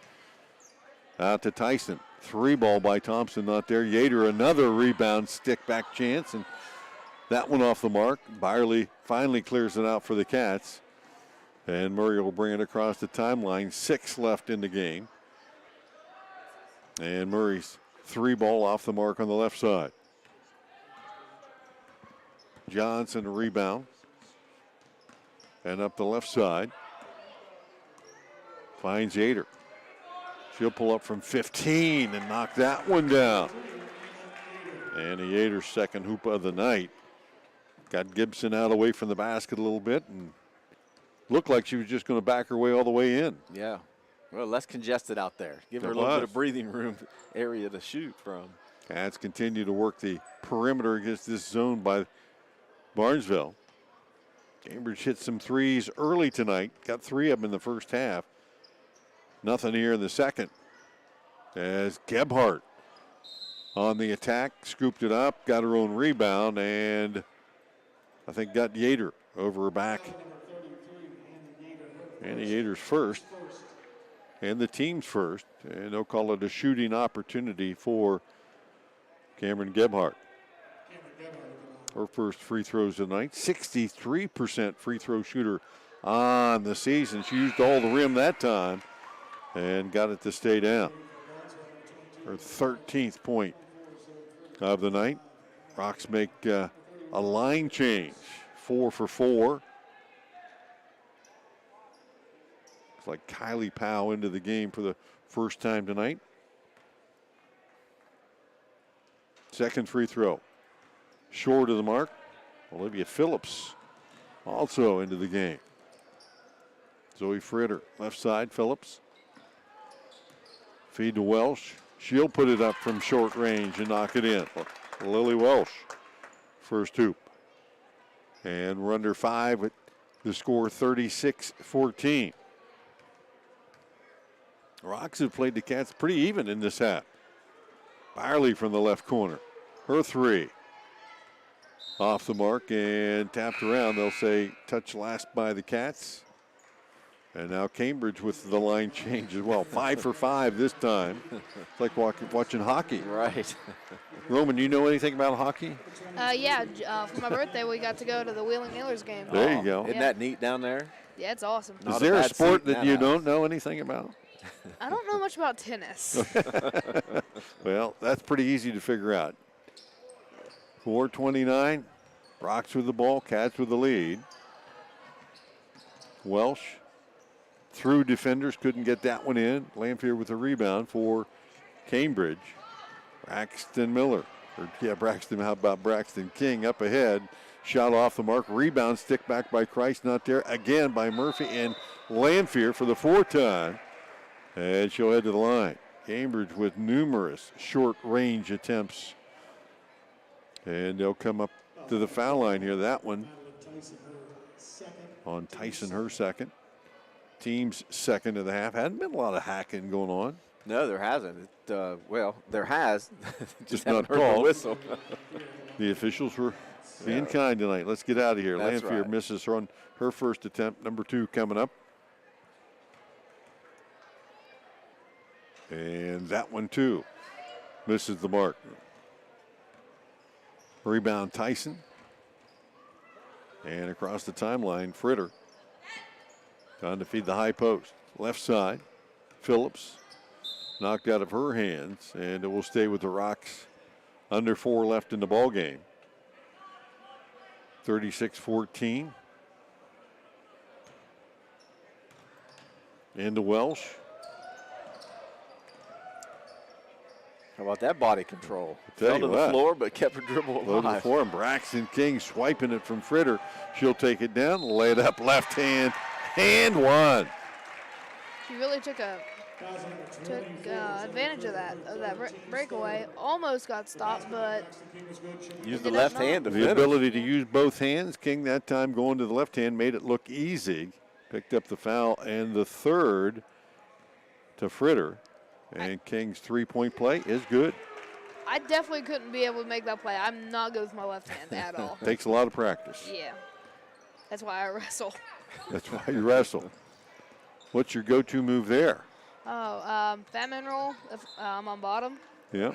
out to Tyson. Three ball by Thompson, not there. Yater, another rebound stick back chance. And that one off the mark. Byerly finally clears it out for the Cats. And Murray will bring it across the timeline. 6 left in the game. And Murray's three ball off the mark on the left side. Johnson a rebound. And up the left side. Finds Yater. She'll pull up from 15 and knock that one down. And a Yater's second hoop of the night. Got Gibson out away from the basket a little bit and looked like she was just going to back her way all the way in. Yeah. Well, less congested out there. Give her a little bit of breathing room area to shoot from. Cats continue to work the perimeter against this zone by Barnesville. Cambridge hit some threes early tonight. Got 3 of them in the first half. Nothing here in the second. As Gebhardt on the attack, scooped it up, got her own rebound, and I think got Yater over her back. And the Gators first. And the team's first. And they'll call it a shooting opportunity for Cameron Gebhardt. Her first free throws tonight. 63% free throw shooter on the season. She used all the rim that time and got it to stay down. Her 13th point of the night. Rocks make a line change. 4 for 4. Looks like Kylie Powell into the game for the first time tonight. Second free throw. Short of the mark. Olivia Phillips also into the game. Zoe Fritter, left side, Phillips. Feed to Welsh. She'll put it up from short range and knock it in. Lily Welsh, first hoop. And we're under 5 with the score 36-14. Rocks have played the Cats pretty even in this half. Byerly from the left corner. Her three. Off the mark and tapped around. They'll say touch last by the Cats. And now Cambridge with the line change as well. 5 for 5 this time. It's like watching hockey. Right. Roman, you know anything about hockey? Yeah, for my birthday, we got to go to the Wheeling Nailers game. There you go. Isn't that neat down there? Yeah, it's awesome. Is there a sport that you don't know anything about? I don't know much about tennis. Well, that's pretty easy to figure out. 4:29. Rocks with the ball. Cats with the lead. Welsh through defenders. Couldn't get that one in. Lanphier with a rebound for Cambridge. Braxton Miller. Braxton. How about Braxton King up ahead. Shot off the mark. Rebound. Stick back by Christ. Not there. Again by Murphy and Lanphier for the fourth time. And she'll head to the line. Cambridge with numerous short range attempts. And they'll come up to the foul line here. That one on Tyson, her second. Team's second of the half. Hadn't been a lot of hacking going on. No, there hasn't. Well, there has. Just haven't not heard the called. whistle. The officials were being kind tonight. Let's get out of here. That's Lanphier right. misses her on her first attempt. Number 2 coming up. And that one, too, misses the mark. Rebound, Tyson. And across the timeline, Fritter. Trying to feed the high post. Left side, Phillips. Knocked out of her hands, and it will stay with the Rocks. Under 4 left in the ball game. 36-14. Into Welsh. How about that body control? Tell Fell you to the what. floor, but kept her dribble Low to the alive. floor, and Braxton King swiping it from Fritter. She'll take it down, lay it up left hand, and one. She really took advantage of that breakaway. Almost got stopped, but Use the Did left not. hand to The finish. ability to use both hands. King that time going to the left hand made it look easy. Picked up the foul and the third to Fritter. And King's three-point play is good. I definitely couldn't be able to make that play. I'm not good with my left hand at all. Takes a lot of practice. Yeah, that's why I wrestle. That's why you wrestle. What's your go-to move there? Oh, fat man roll if I'm on bottom. Yeah.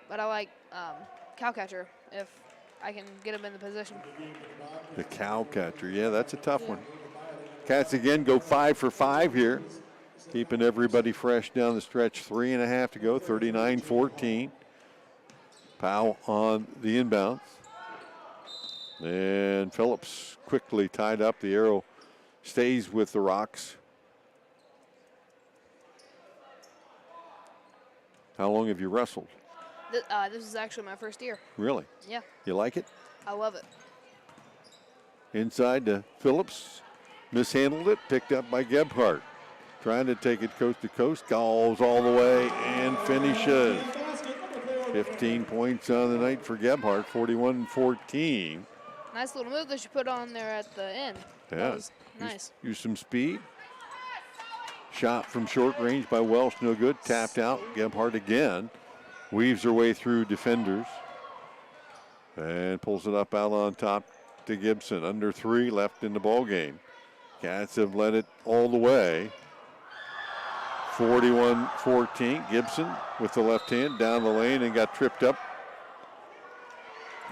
But I like cow catcher if I can get him in the position. The cow catcher. Yeah, that's a tough one. Cats again go 5 for 5 here. Keeping everybody fresh down the stretch. 3.5 to go, 39-14. Powell on the inbounds. And Phillips quickly tied up. The arrow stays with the Rocks. How long have you wrestled? This is actually my first year. Really? Yeah, You like it? I love it. Inside to Phillips. Mishandled it. Picked up by Gebhardt. Trying to take it coast to coast. Goes all the way and finishes. 15 points on the night for Gebhardt. 41-14. Nice little move that you put on there at the end. Yeah. That was nice. Use some speed. Shot from short range by Welsh. No good. Tapped out. Gebhardt again. Weaves her way through defenders. And pulls it up out on top to Gibson. Under 3 left in the ball game. Cats have led it all the way. 41-14. Gibson with the left hand down the lane and got tripped up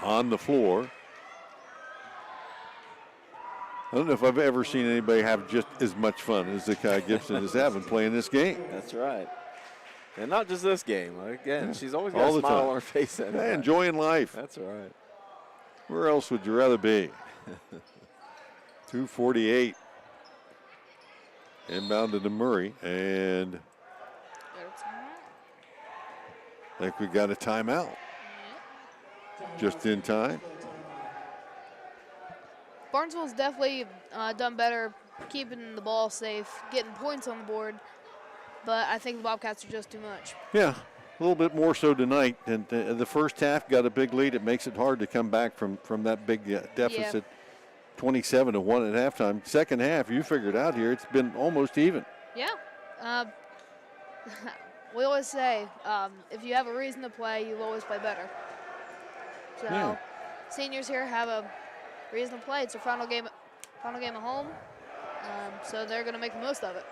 on the floor. I don't know if I've ever seen anybody have just as much fun as the Kai Gibson is having playing this game. That's right. And not just this game. Again, she's always got All a the smile time. on her face. Hey, enjoying life. That's right. Where else would you rather be? 2:48. Inbound to Murray, and I think we got a timeout. Just in time. Barnesville's definitely done better keeping the ball safe, getting points on the board, but I think the Bobcats are just too much. Yeah, a little bit more so tonight. And the first half got a big lead. It makes it hard to come back from that big deficit. 27-1 at halftime. Second half, you figured out here, it's been almost even. Yeah. We always say, if you have a reason to play, you'll always play better. So, seniors here have a reason to play. It's their final game at home, so they're going to make the most of it.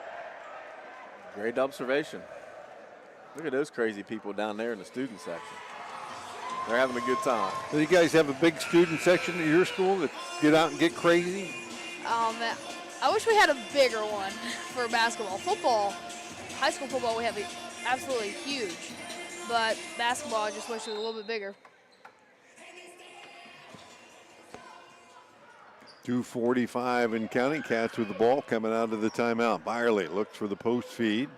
Great observation. Look at those crazy people down there in the student section. They're having a good time. Do you guys have a big student section at your school that get out and get crazy? I wish we had a bigger one for basketball. Football, high school football, we have absolutely huge. But basketball, I just wish it was a little bit bigger. 2:45 and counting. Cats with the ball coming out of the timeout. Byerly looks for the post feed.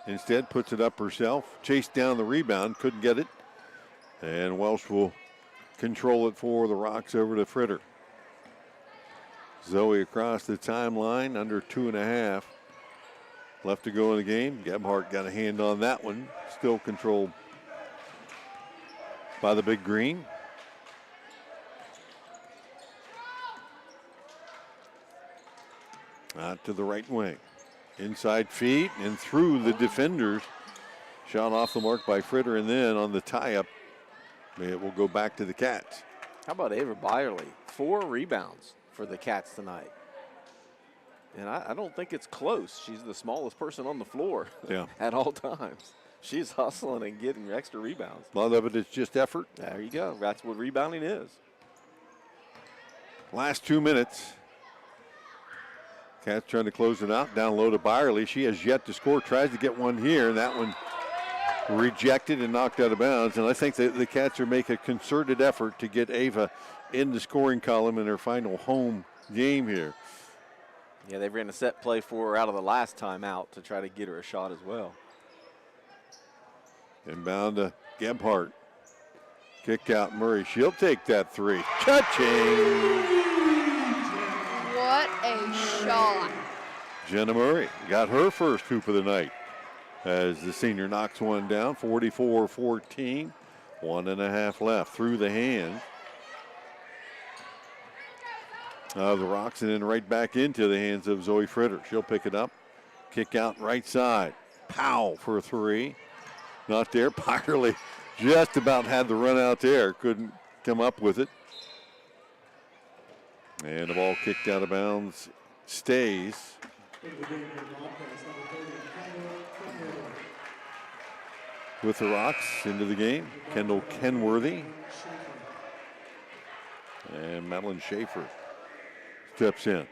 Instead, puts it up herself. Chased down the rebound, couldn't get it. And Welsh will control it for the Rocks over to Fritter. Zoe across the timeline, under 2.5 left to go in the game. Gebhardt got a hand on that one. Still controlled by the big green. Out to the right wing. Inside feed and through the defenders. Shot off the mark by Fritter, and then on the tie-up, it will go back to the Cats. How about Ava Byerly? 4 rebounds for the Cats tonight. And I don't think it's close. She's the smallest person on the floor at all times. She's hustling and getting extra rebounds. A lot of it is just effort. There you go. That's what rebounding is. Last 2 minutes. Cats trying to close it out. Down low to Byerly. She has yet to score. Tries to get one here, and that one rejected and knocked out of bounds. And I think the Cats are making a concerted effort to get Ava in the scoring column in her final home game here. Yeah, they ran a set play for her out of the last time out to try to get her a shot as well. Inbound to Gebhardt. Kick out Murray. She'll take that three. Cha-ching! What a shot. Jenna Murray got her first hoop of the night as the senior knocks one down. 44-14. 1.5 left. Through the hand of the Rocks, and then right back into the hands of Zoe Fritter. She'll pick it up. Kick out right side. Powell for a three. Not there. Byerly just about had the run out there. Couldn't come up with it. And the ball kicked out of bounds. Stays. With the Rocks into the game. Kendall Kenworthy. And Madeline Schaefer steps in.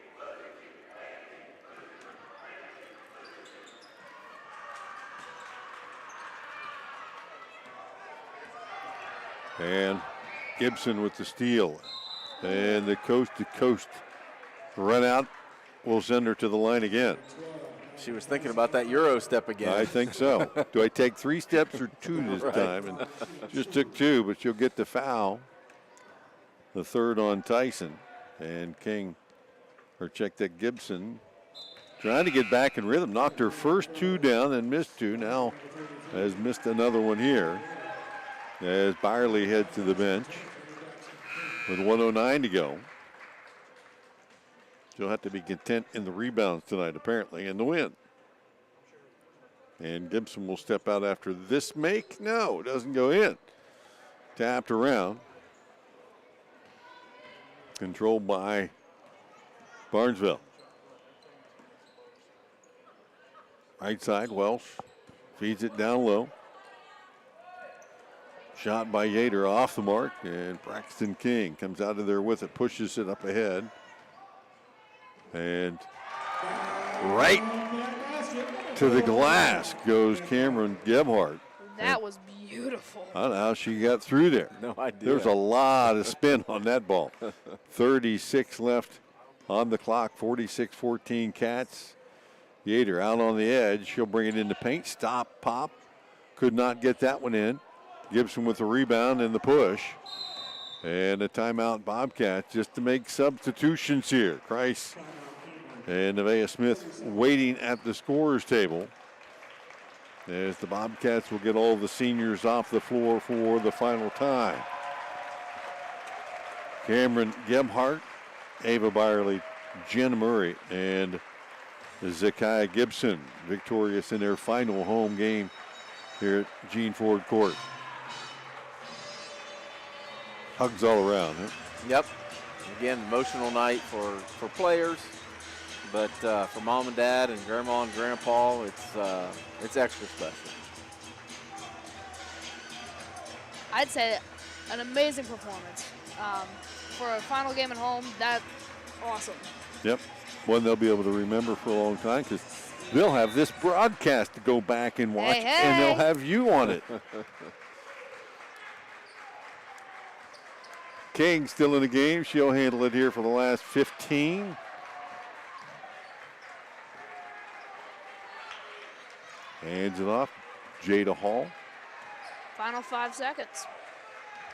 And Gibson with the steal. And the coast-to-coast run out will send her to the line again. She was thinking about that Euro step again. I think so. Do I take 3 steps or 2 this time? And just took 2, but she'll get the foul. The third on Tyson. And Gibson trying to get back in rhythm. Knocked her first 2 down and missed 2. Now has missed another one here as Byerly heads to the bench with 1:09 to go. She'll have to be content in the rebounds tonight, apparently, and the win. And Gibson will step out after this make. No, doesn't go in. Tapped around. Controlled by Barnesville. Right side, Welsh feeds it down low. Shot by Yater off the mark, and Braxton King comes out of there with it, pushes it up ahead. And right to the glass goes Cameron Gebhardt. That was beautiful. I don't know how she got through there. No idea. There's a lot of spin on that ball. 36 left on the clock, 46-14 Cats. Yater out on the edge. She'll bring it into paint. Stop, pop. Could not get that one in. Gibson with the rebound and the push. And a timeout, Bobcats, just to make substitutions here. Christ and Nevaeh Smith waiting at the scorer's table as the Bobcats will get all the seniors off the floor for the final time. Cameron Gebhardt, Ava Byerly, Jenna Murray, and Zakiah Gibson victorious in their final home game here at Gene Ford Court. Hugs all around, huh? Yep. Again, emotional night for players, but for mom and dad and grandma and grandpa, it's extra special. I'd say an amazing performance. For a final game at home, that's awesome. Yep. One they'll be able to remember for a long time because they'll have this broadcast to go back and watch, and they'll have you on it. King still in the game. She'll handle it here for the last 15. Hands it off. Jada Hall. Final 5 seconds.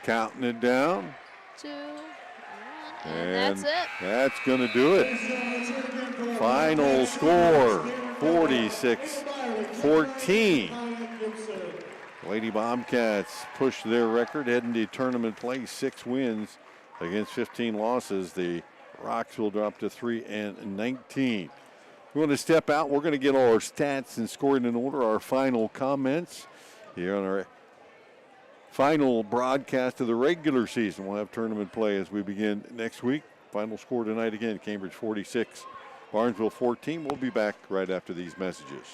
Counting it down. 2, 1, and that's it. That's going to do it. Final score, 46-14. Lady Bobcats push their record, heading to tournament play, 6 wins against 15 losses. The Rocks will drop to 3-19. We want to step out. We're going to get all our stats and scoring in order, our final comments here on our final broadcast of the regular season. We'll have tournament play as we begin next week. Final score tonight again, Cambridge 46, Barnesville 14. We'll be back right after these messages.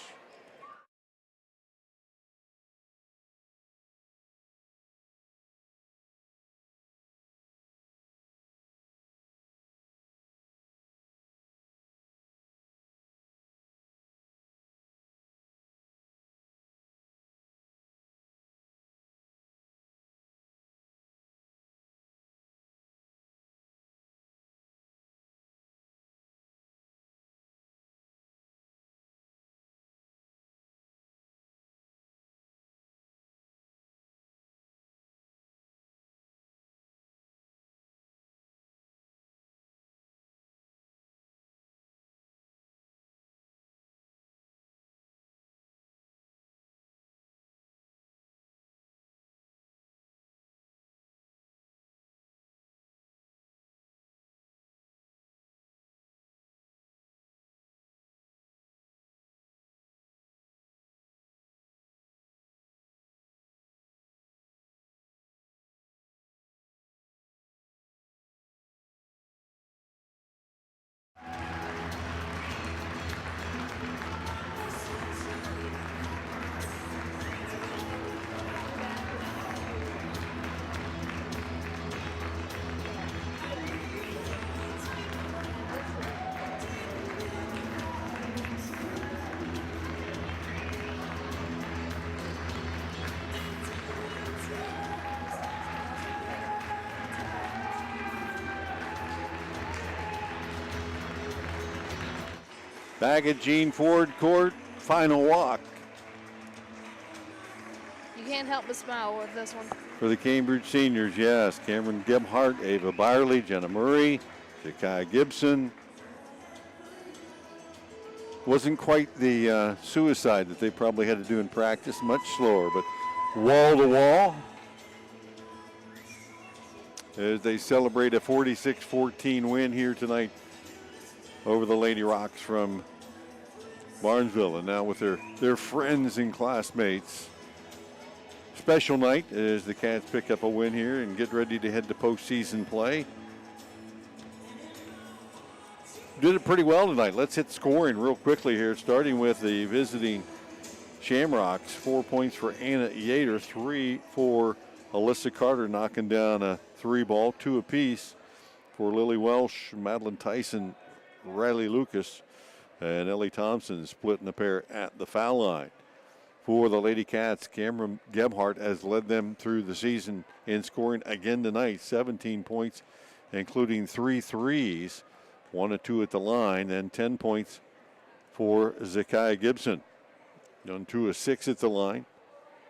Back at Gene Ford Court, final walk. You can't help but smile with this one. For the Cambridge seniors, yes. Cameron Gebhardt, Ava Byerly, Jenna Murray, Zakiah Gibson. Wasn't quite the suicide that they probably had to do in practice, much slower, but wall to wall as they celebrate a 46-14 win here tonight over the Lady Rocks from Barnesville, and now with their friends and classmates. Special night as the Cats pick up a win here and get ready to head to postseason play. did it pretty well tonight. Let's hit scoring real quickly here, starting with the visiting Shamrocks. 4 points for Anna Yater, 3 for Alyssa Carter, knocking down a 3-ball, 2 apiece for Lily Welsh, Madeline Tyson, Riley Lucas, and Ellie Thompson splitting the pair at the foul line. For the Lady Cats, Cameron Gebhardt has led them through the season in scoring again tonight, 17 points, including 3 threes, 1 or 2 at the line, and 10 points for Zakiah Gibson. Done 2 of 6 at the line,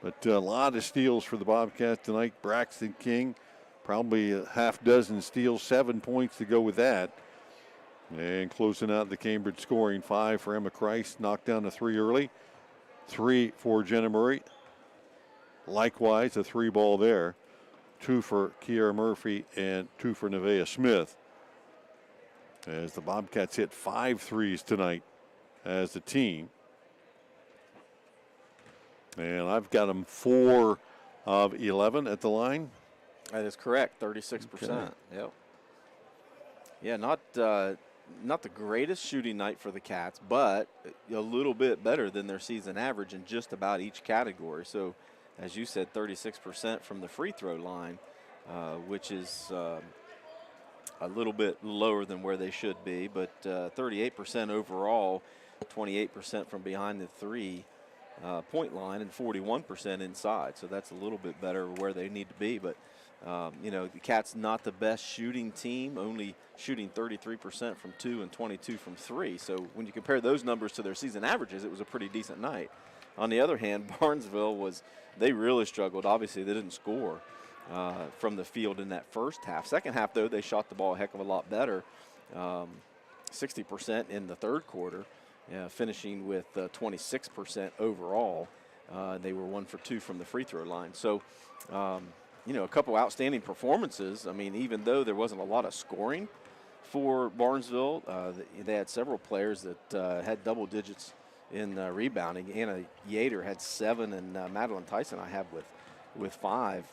but a lot of steals for the Bobcats tonight. Braxton King, probably a half dozen steals, 7 points to go with that. And closing out the Cambridge scoring, 5 for Emma Christ, knocked down a 3 early. 3 for Jenna Murray. Likewise, a 3-ball there. 2 for Kiara Murphy and 2 for Nevaeh Smith. As the Bobcats hit 5 threes tonight as a team. And I've got them 4 of 11 at the line. That is correct, 36%. Okay. Yep. Yeah, not the greatest shooting night for the Cats, but a little bit better than their season average in just about each category. So, as you said, 36% from the free throw line, which is a little bit lower than where they should be, but 38% overall, 28% from behind the 3-point line, and 41% inside. So that's a little bit better where they need to be. But the Cats not the best shooting team, only shooting 33% from 2 and 22 from 3. So when you compare those numbers to their season averages, it was a pretty decent night. On the other hand, Barnesville they really struggled. Obviously, they didn't score from the field in that first half. Second half, though, they shot the ball a heck of a lot better, 60% in the third quarter, finishing with 26% overall. They were 1 for 2 from the free throw line. So, a couple outstanding performances. I mean, even though there wasn't a lot of scoring for Barnesville, they had several players that had double digits in rebounding. Anna Yater had 7, and Madeline Tyson I have with 5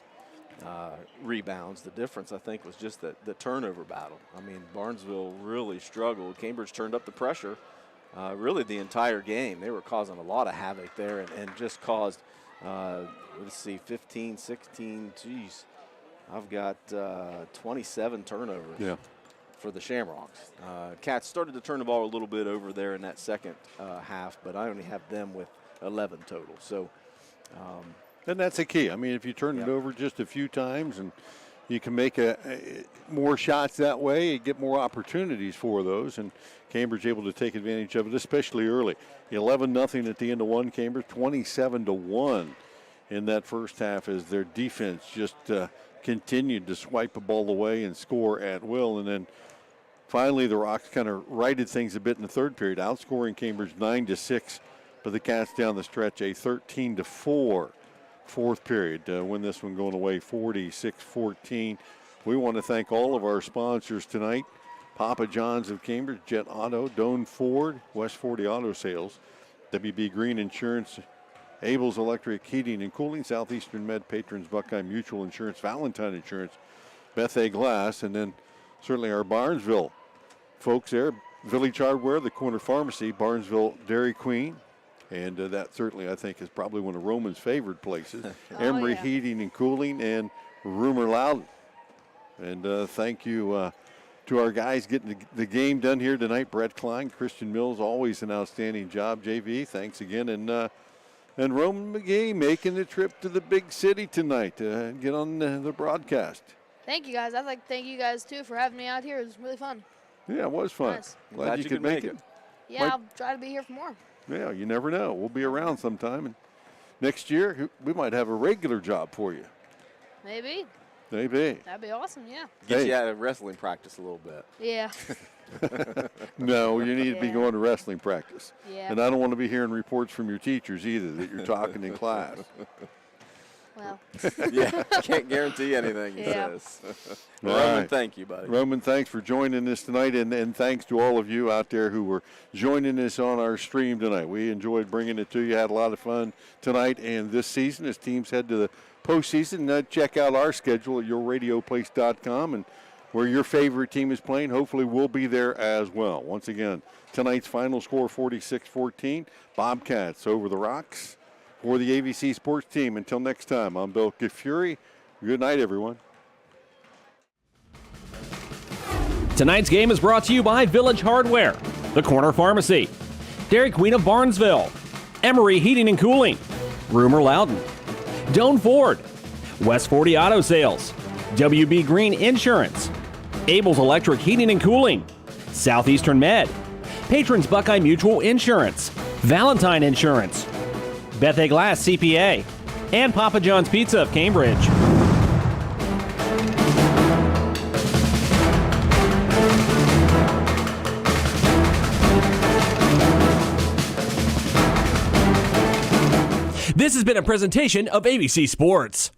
rebounds. The difference, I think, was just the turnover battle. I mean, Barnesville really struggled. Cambridge turned up the pressure really the entire game. They were causing a lot of havoc there and just caused, 15, 16, geez. I've got 27 turnovers for the Shamrocks. Cats started to turn the ball a little bit over there in that second half, but I only have them with 11 total. So, and that's the key. I mean, if you turn it over just a few times and you can make more shots that way, you get more opportunities for those, and Cambridge able to take advantage of it, especially early. 11-0 at the end of one. Cambridge 27-1 in that first half as their defense just continued to swipe the ball away and score at will. And then finally the Rocks kind of righted things a bit in the third period, outscoring Cambridge 9-6, but the Cats down the stretch a 13-4 fourth period. Win this one going away 46-14. We want to thank all of our sponsors tonight. Papa John's of Cambridge, Jet Auto, Doan Ford, West 40 Auto Sales, WB Green Insurance, Abel's Electric Heating and Cooling, Southeastern Med, Patrons, Buckeye Mutual Insurance, Valentine Insurance, Beth A. Glass, and then certainly our Barnesville folks there, Village Hardware, the Corner Pharmacy, Barnesville Dairy Queen, and that certainly I think is probably one of Roman's favorite places, Emory Heating and Cooling, and Rumer Loudin. And thank you to our guys getting the game done here tonight. Brett Klein, Christian Mills, always an outstanding job. JV, thanks again. And Roman McGee making the trip to the big city tonight to get on the broadcast. Thank you, guys. I'd like to thank you guys, too, for having me out here. It was really fun. Yeah, it was fun. Nice. Glad you could make it. Yeah, I'll try to be here for more. Yeah, you never know. We'll be around sometime. And next year, we might have a regular job for you. Maybe. Maybe. That'd be awesome, yeah. Get you out of wrestling practice a little bit. Yeah. No, you need to be going to wrestling practice. Yeah. And I don't want to be hearing reports from your teachers either that you're talking in class. Well. Yeah, can't guarantee anything, he says. Roman, thank you, buddy. Roman, thanks for joining us tonight, and thanks to all of you out there who were joining us on our stream tonight. We enjoyed bringing it to you, had a lot of fun tonight and this season as teams head to the postseason. Check out our schedule at yourradioplace.com, and where your favorite team is playing. Hopefully we'll be there as well. Once again, tonight's final score 46-14. Bobcats over the Rocks for the AVC Sports Team. Until next time, I'm Bill Fury. Good night, everyone. Tonight's game is brought to you by Village Hardware, The Corner Pharmacy, Dairy Queen of Barnesville, Emory Heating and Cooling, Rumer Loudin, Doan Ford, West 40 Auto Sales, WB Green Insurance, Abel's Electric Heating and Cooling, Southeastern Med, Patrons Buckeye Mutual Insurance, Valentine Insurance, Beth Glass C.P.A., and Papa John's Pizza of Cambridge. This has been a presentation of ABC Sports.